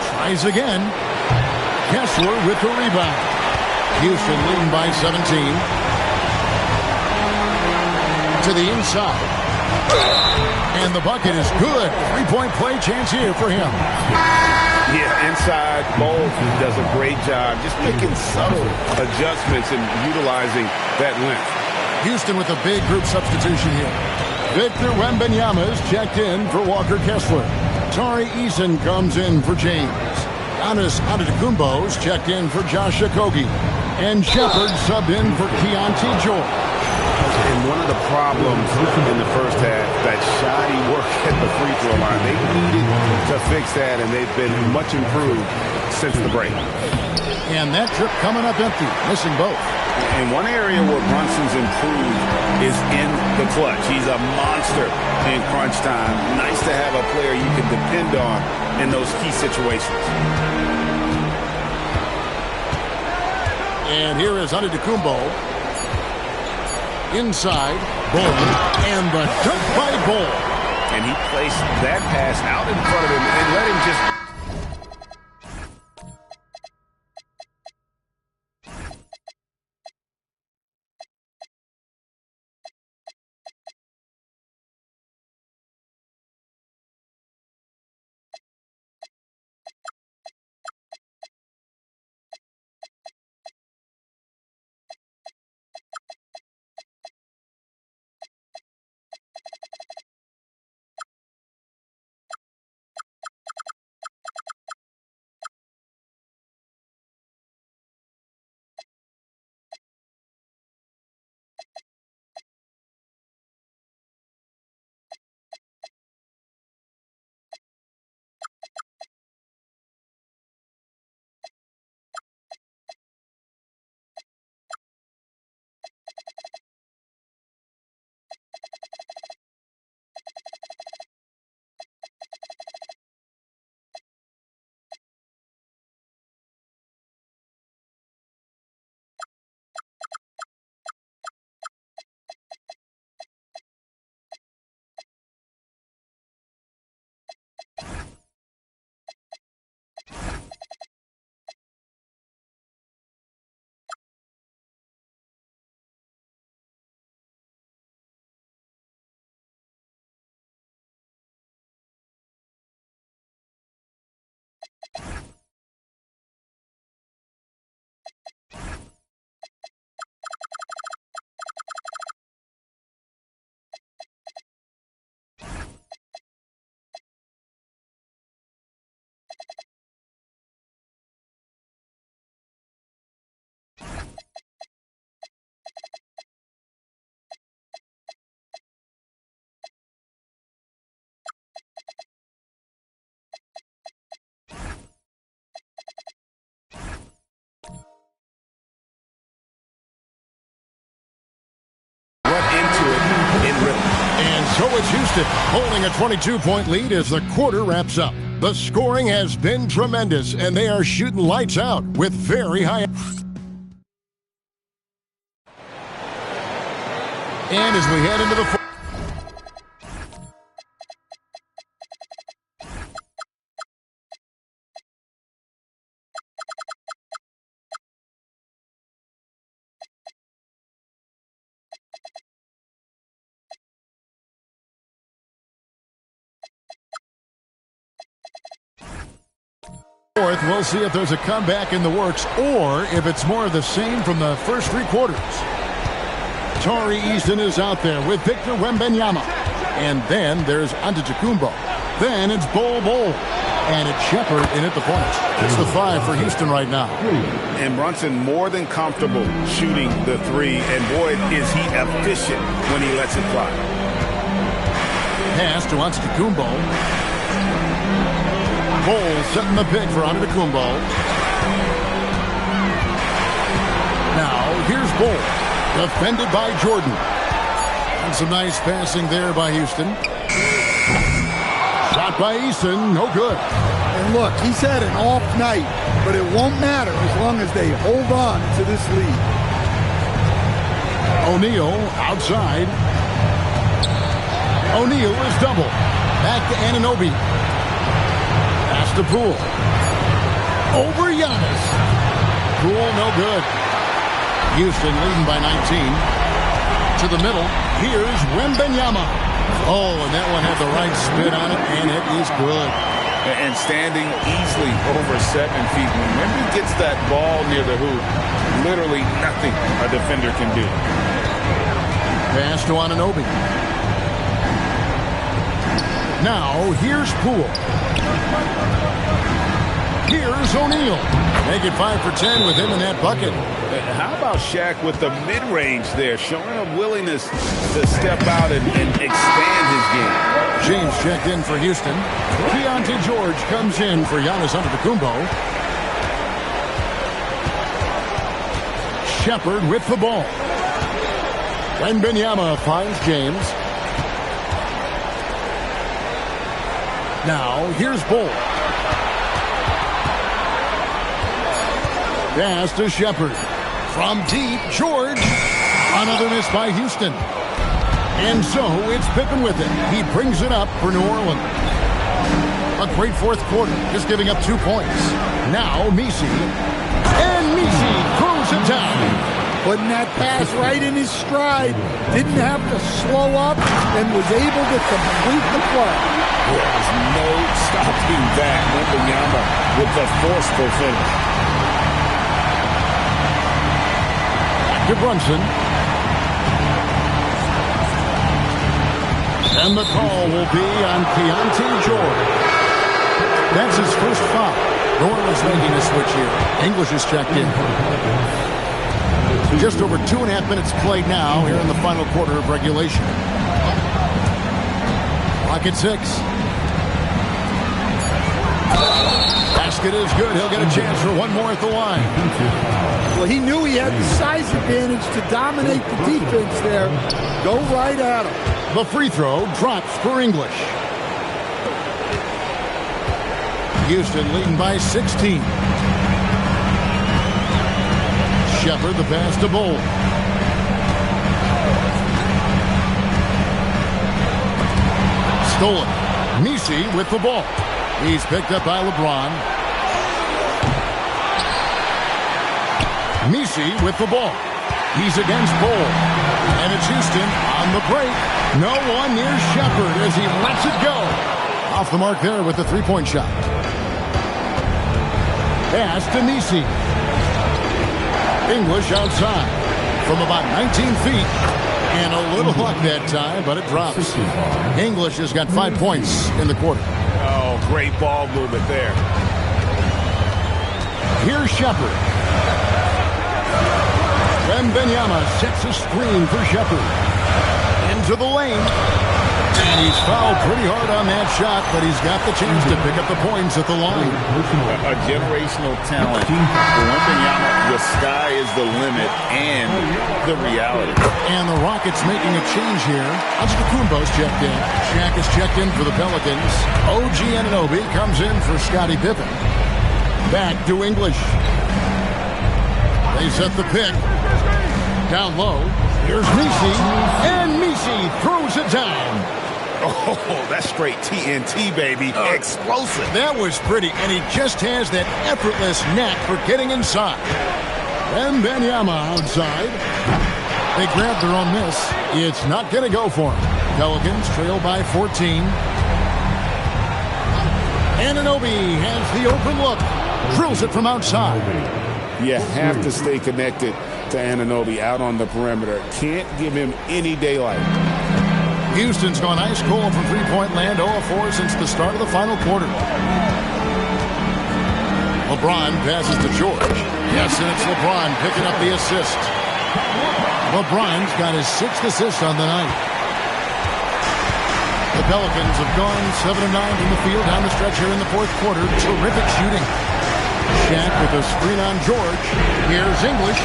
Tries again. Kessler with the rebound. Houston leading by 17. To the inside. And the bucket is good. Three-point play chance here for him. Yeah, inside, Bol does a great job just making subtle adjustments and utilizing that length. Houston with a big group substitution here. Victor Wembanyama is checked in for Walker Kessler. Tari Eason comes in for James. Giannis Antetokounmpo's checked in for Josh Okogie. And Shepard subbed in for Keontae George. And one of the problems in the first half, that shoddy work at the free throw line. They needed to fix that, and they've been much improved since the break. And that trip coming up empty, missing both. And one area where Brunson's improved is in the clutch. He's a monster in crunch time. Nice to have a player you can depend on in those key situations. And here is Antetokounmpo. Inside, Bol, and the dunk by Bol. And he placed that pass out in front of him and let him just Houston holding a 22-point lead as the quarter wraps up. The scoring has been tremendous, and they are shooting lights out with very high. And as we head into the fourth, we'll see if there's a comeback in the works or if it's more of the same from the first three quarters. Tari Easton is out there with Victor Wembanyama. And then there's Antetokounmpo. Then it's Bol Bol. And it's Shepherd in at the point. It's the 5 for Houston right now. And Brunson more than comfortable shooting the 3. And boy, is he efficient when he lets it fly. Pass to Antetokounmpo. Bol setting the pick for Antetokounmpo. Now, here's Bol. Defended by Jordan. And some nice passing there by Houston. Shot by Easton, no good. And look, he's had an off night, but it won't matter as long as they hold on to this lead. O'Neal outside. O'Neal is double. Back to Anunoby. Pass to Poole. Over Giannis. Poole, no good. Houston leading by 19. To the middle. Here's Wembanyama. Oh, and that one had the right spin on it, and it is good. And standing easily over 7 feet. Whenever he gets that ball near the hoop, literally nothing a defender can do. Pass to Anunoby. Now, here's Poole. Here's O'Neal. Make it 5 for 10 with him in that bucket. How about Shaq with the mid-range there, showing a willingness to step out and expand his game. James checked in for Houston. Keontae George comes in for Giannis Antetokounmpo. Shepherd with the ball. Wembanyama finds James. Now, here's Bol. Pass to Shepherd. From deep, George. Another miss by Houston. And so it's Pippen with it. He brings it up for New Orleans. A great fourth quarter, just giving up 2 points. Now Messi. And Messi throws it down. Putting that pass right in his stride. Didn't have to slow up and was able to complete the play. There's no stopping that. Wembanyama with the forceful finish. To Brunson. And the call will be on Keontae George. That's his first foul. New Orleans making a switch here. English is checked in. Just over 2.5 minutes played now here in the final quarter of regulation. Clock at 6. Basket is good. He'll get a chance for one more at the line. Well, he knew he had the size advantage to dominate the defense there. Go right at him. The free throw drops for English. Houston leading by 16. Shepherd the pass to Bol. Stolen. Messi with the ball. He's picked up by LeBron. Messi with the ball. He's against Bol. And it's Houston on the break. No one near Shepherd as he lets it go. Off the mark there with the three-point shot. Pass to Messi. English outside from about 19 feet. And a little luck that time, but it drops. English has got 5 points in the quarter. Oh, great ball movement there. Here's Shepherd. Wembanyama sets a screen for Shepherd. Into the lane. And he's fouled pretty hard on that shot, but he's got the chance to pick up the points at the line. A generational talent. For Wembanyama, the sky is the limit and the reality. And the Rockets making a change here. Antetokounmpo's checked in. Shaq is checked in for the Pelicans. OG Anunoby comes in for Scottie Pippen. Back to English. They set the pick. Down low. Here's Messi. And Messi throws it down. Oh, that's straight TNT, baby. Explosive. That was pretty, and he just has that effortless knack for getting inside. Wembanyama outside. They grab their own miss. It's not going to go for him. Pelicans trail by 14. Anunoby has the open look. Drills it from outside. You have to stay connected to Anunoby out on the perimeter. Can't give him any daylight. Houston's gone ice cold from three-point land, 0-4 since the start of the final quarter. LeBron passes to George. Yes, and it's LeBron picking up the assist. LeBron's got his 6th assist on the night. The Pelicans have gone 7-9 from the field down the stretch here in the fourth quarter. Terrific shooting. Shaq with a screen on George. Here's English.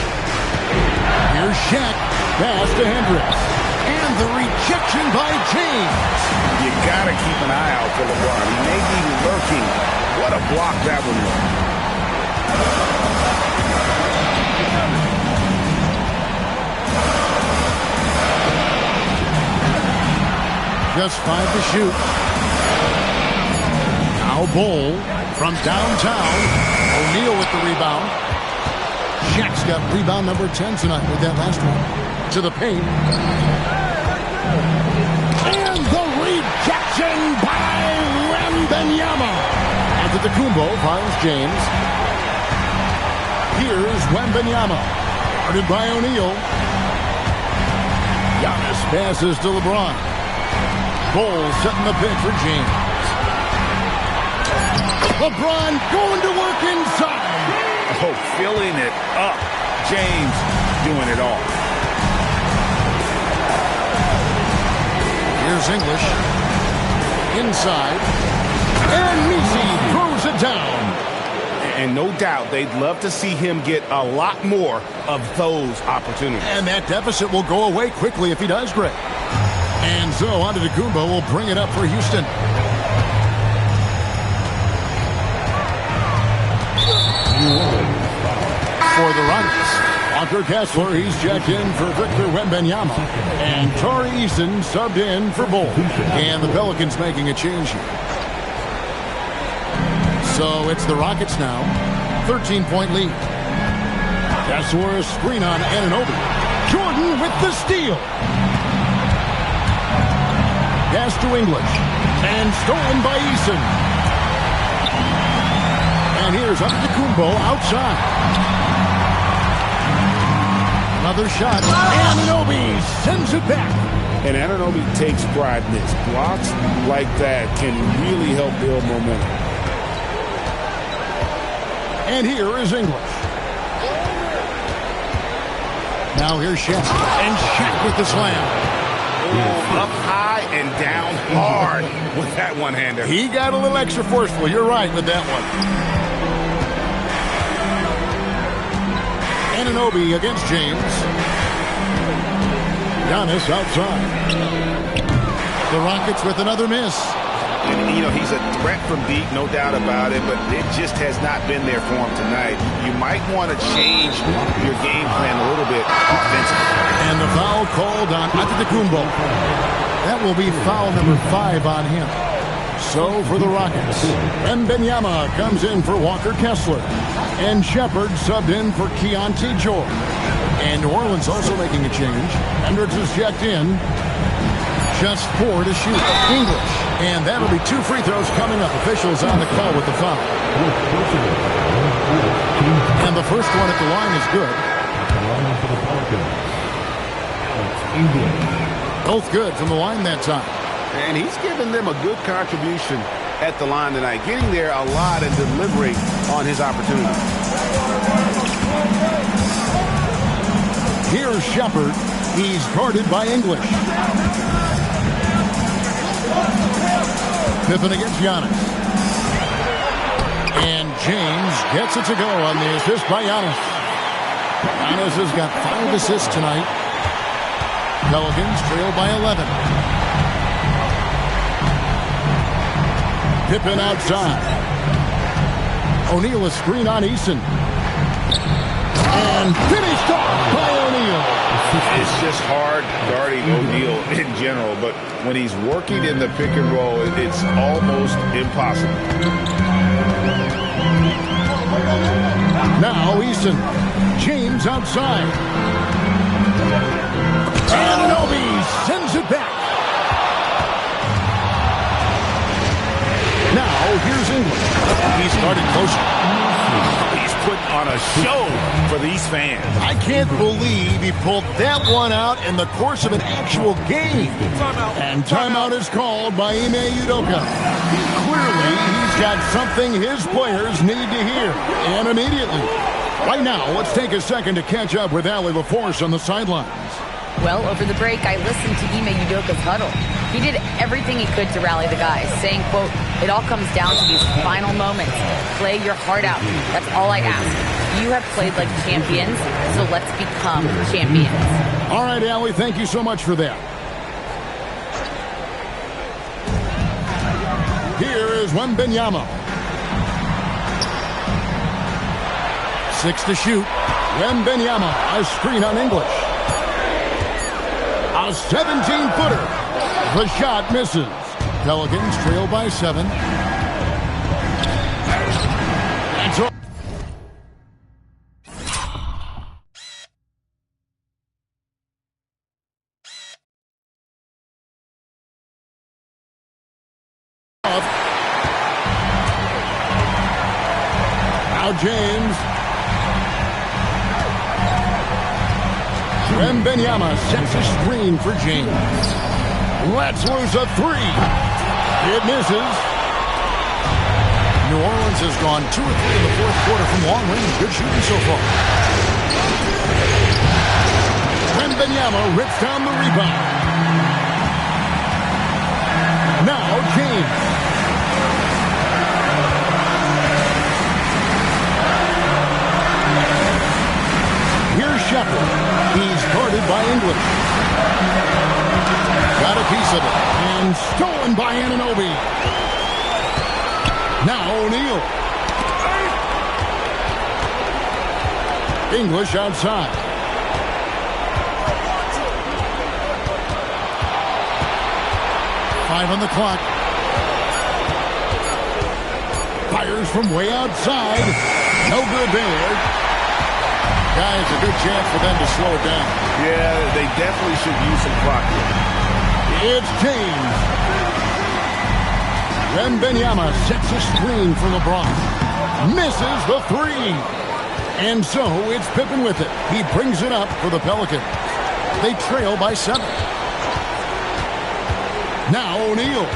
Here's Shaq. Pass to Hendricks. And the rejection by James. You got to keep an eye out for LeBron. He may be lurking. What a block that one was. Just 5 to shoot. Now Bol from downtown. O'Neal with the rebound. Shaq's got rebound number 10 tonight with that last one. To the paint. And the rejection by Wembanyama. Antetokounmpo finds James. Here's Wembanyama. Guarded by O'Neal. Giannis passes to LeBron. Bol setting the pick for James. LeBron going to work inside. Oh, filling it up. James doing it all. Here's English. Inside. And Messi throws it down. And no doubt they'd love to see him get a lot more of those opportunities. And that deficit will go away quickly if he does great. And so Antetokounmpo will bring it up for Houston. For the Rockets, Walker Kessler, he's checked in for Victor Wembanyama. And Tari Eason subbed in for Bol. And the Pelicans making a change here. So it's the Rockets now. 13-point lead. Kessler, a screen on Anunoby. Jordan with the steal. Pass to English. And stolen by Eason. And here's Antetokounmpo outside. Another shot. Anunoby sends it back. And Anunoby takes pride in this. Blocks like that can really help build momentum. And here is English. Now here's Shaq. And Shaq with the slam. Up high and down hard with that one-hander. He got a little extra forceful. You're right with that one. Anunoby against James. Giannis outside. The Rockets with another miss. And, you know, he's a threat from deep, no doubt about it, but it just has not been there for him tonight. You might want to change your game plan a little bit offensively. And the foul called on Antetokounmpo. That will be foul number 5 on him. So for the Rockets, Wembanyama comes in for Walker Kessler. And Shepard subbed in for Keontae George. And New Orleans also making a change. Hendricks is checked in. Just 4 to shoot. English. And that'll be 2 free throws coming up. Officials on the call with the foul. And the first one at the line is good. Both good from the line that time. And he's given them a good contribution at the line tonight. Getting there a lot and delivering on his opportunity. Here's Shepard. He's guarded by English. Pippen against Giannis. And James gets it to go on the assist by Giannis. Giannis has got 5 assists tonight. Pelicans trail by 11. Pippen outside. O'Neal a screen on Eason. And finished off by O'Neal. It's just hard guarding O'Neal in general, but when he's working in the pick and roll, it's almost impossible. Now Eason. James outside. Anunoby sends it back. Now here's England. He started closer. He's put on a show for these fans. I can't believe he pulled that one out in the course of an actual game. And timeout is called by Ime Udoka. Clearly, he's got something his players need to hear, and immediately. Right now, let's take a second to catch up with Allie LaForce on the sidelines. Well, over the break, I listened to Ime Udoka's huddle. He did everything he could to rally the guys, saying, quote, "It all comes down to these final moments. Play your heart out. That's all I ask. You have played like champions, so let's become champions." All right, Allie, thank you so much for that. Here is Wembanyama. 6 to shoot. Wembanyama, a screen on English. A 17-footer. The shot misses. Pelicans trail by 7. That's all. Now James. Wembanyama sets a screen for James. Let's lose a 3. It misses. New Orleans has gone 2 or 3 in the fourth quarter from long range. Good shooting so far. Wembanyama rips down the rebound. Now James. Here's Shepherd. He's guarded by English. Got a piece of it. And stolen by Anunoby. Now O'Neal. English outside. Five on the clock. Fires from way outside. No good there. Guys, a good chance for them to slow it down. Yeah, they definitely should use some clock here. It's James. Wembanyama sets a screen for LeBron. Misses the 3. And so it's Pippen with it. He brings it up for the Pelicans. They trail by 7. Now O'Neal.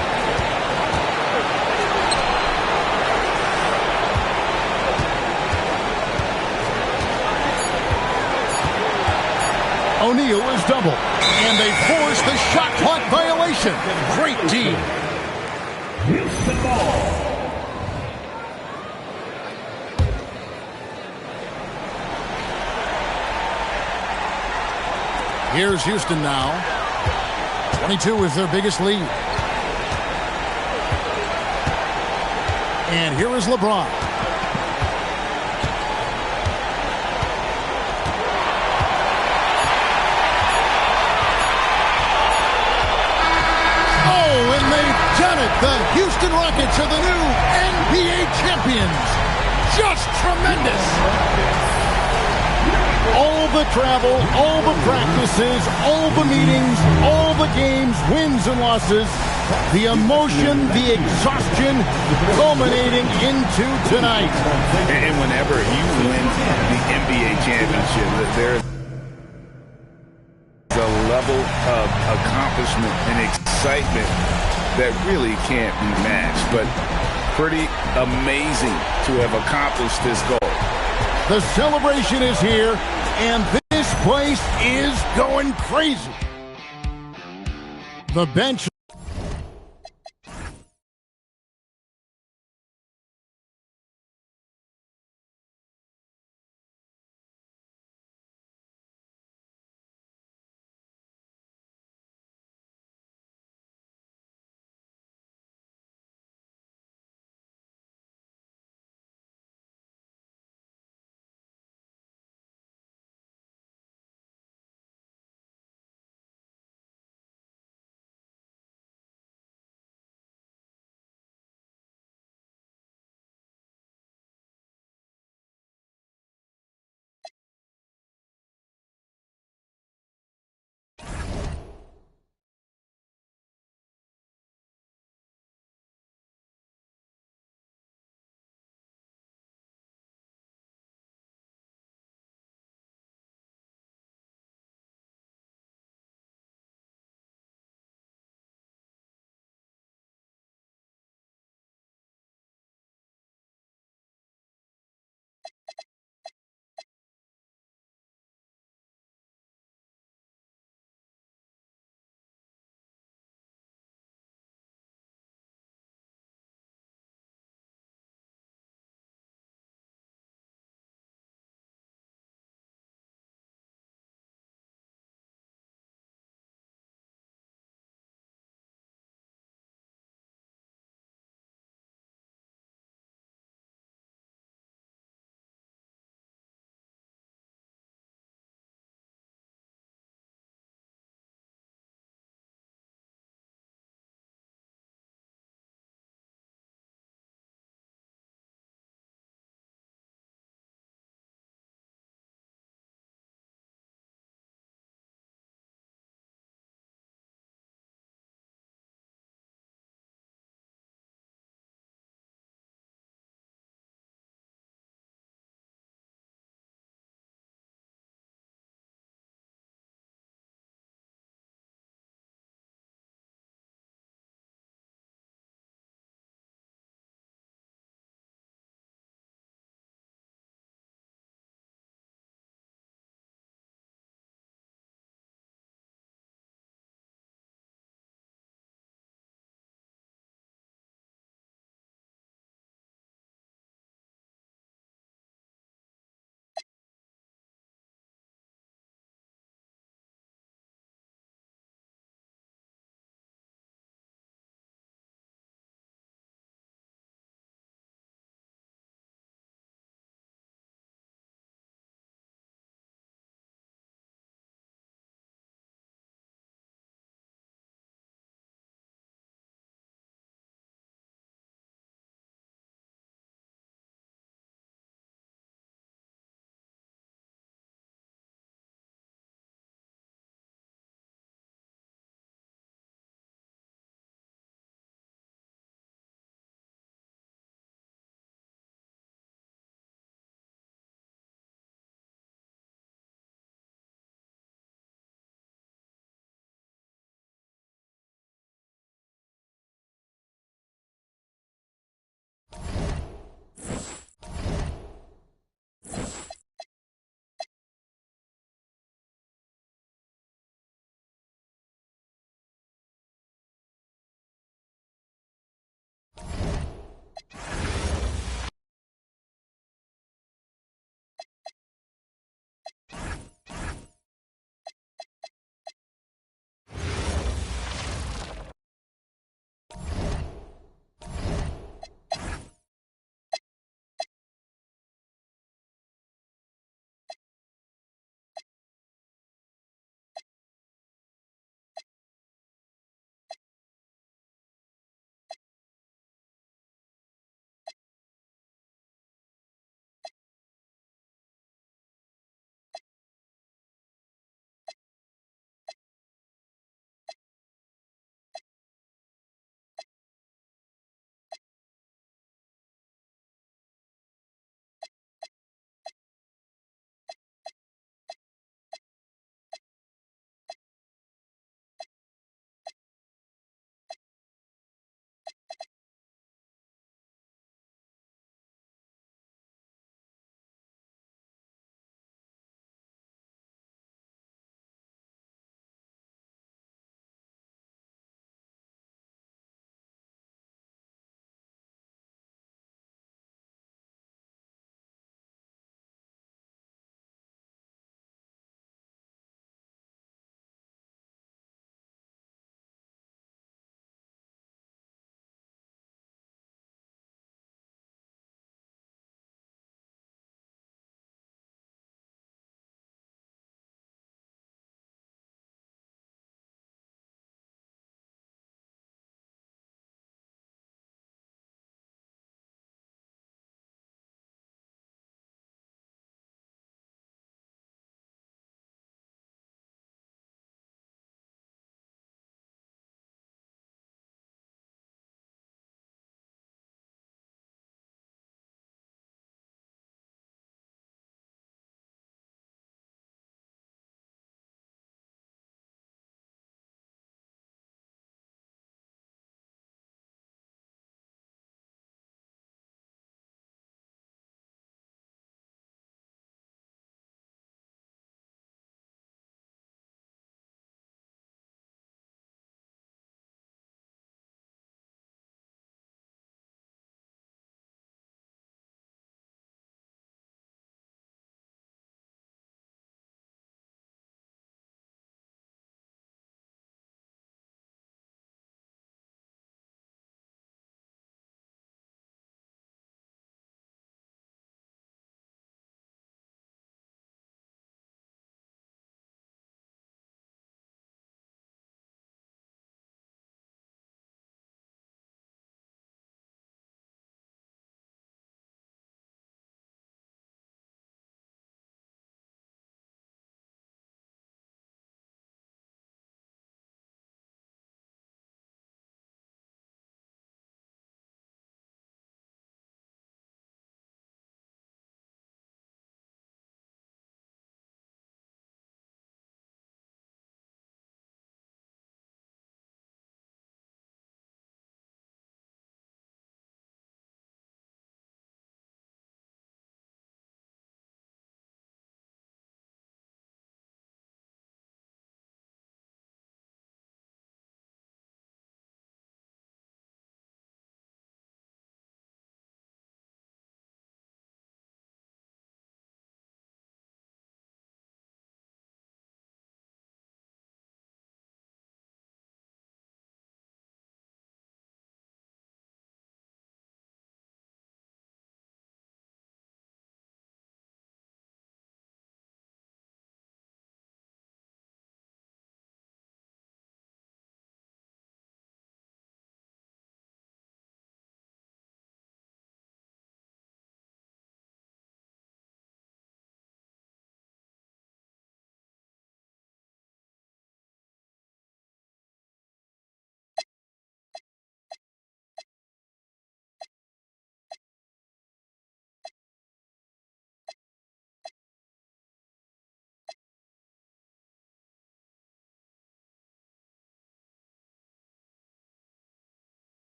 O'Neal is double, and they force the shot clock violation. Great team. Houston ball. Here's Houston now. 22 is their biggest lead. And here is LeBron. The Houston Rockets are the new NBA champions. Just tremendous. All the travel, all the practices, all the meetings, all the games, wins and losses, the emotion, the exhaustion culminating into tonight. And whenever you win the NBA championship, there's a level of accomplishment and excitement that really can't be matched, but pretty amazing to have accomplished this goal. The celebration is here, and this place is going crazy. The bench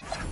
you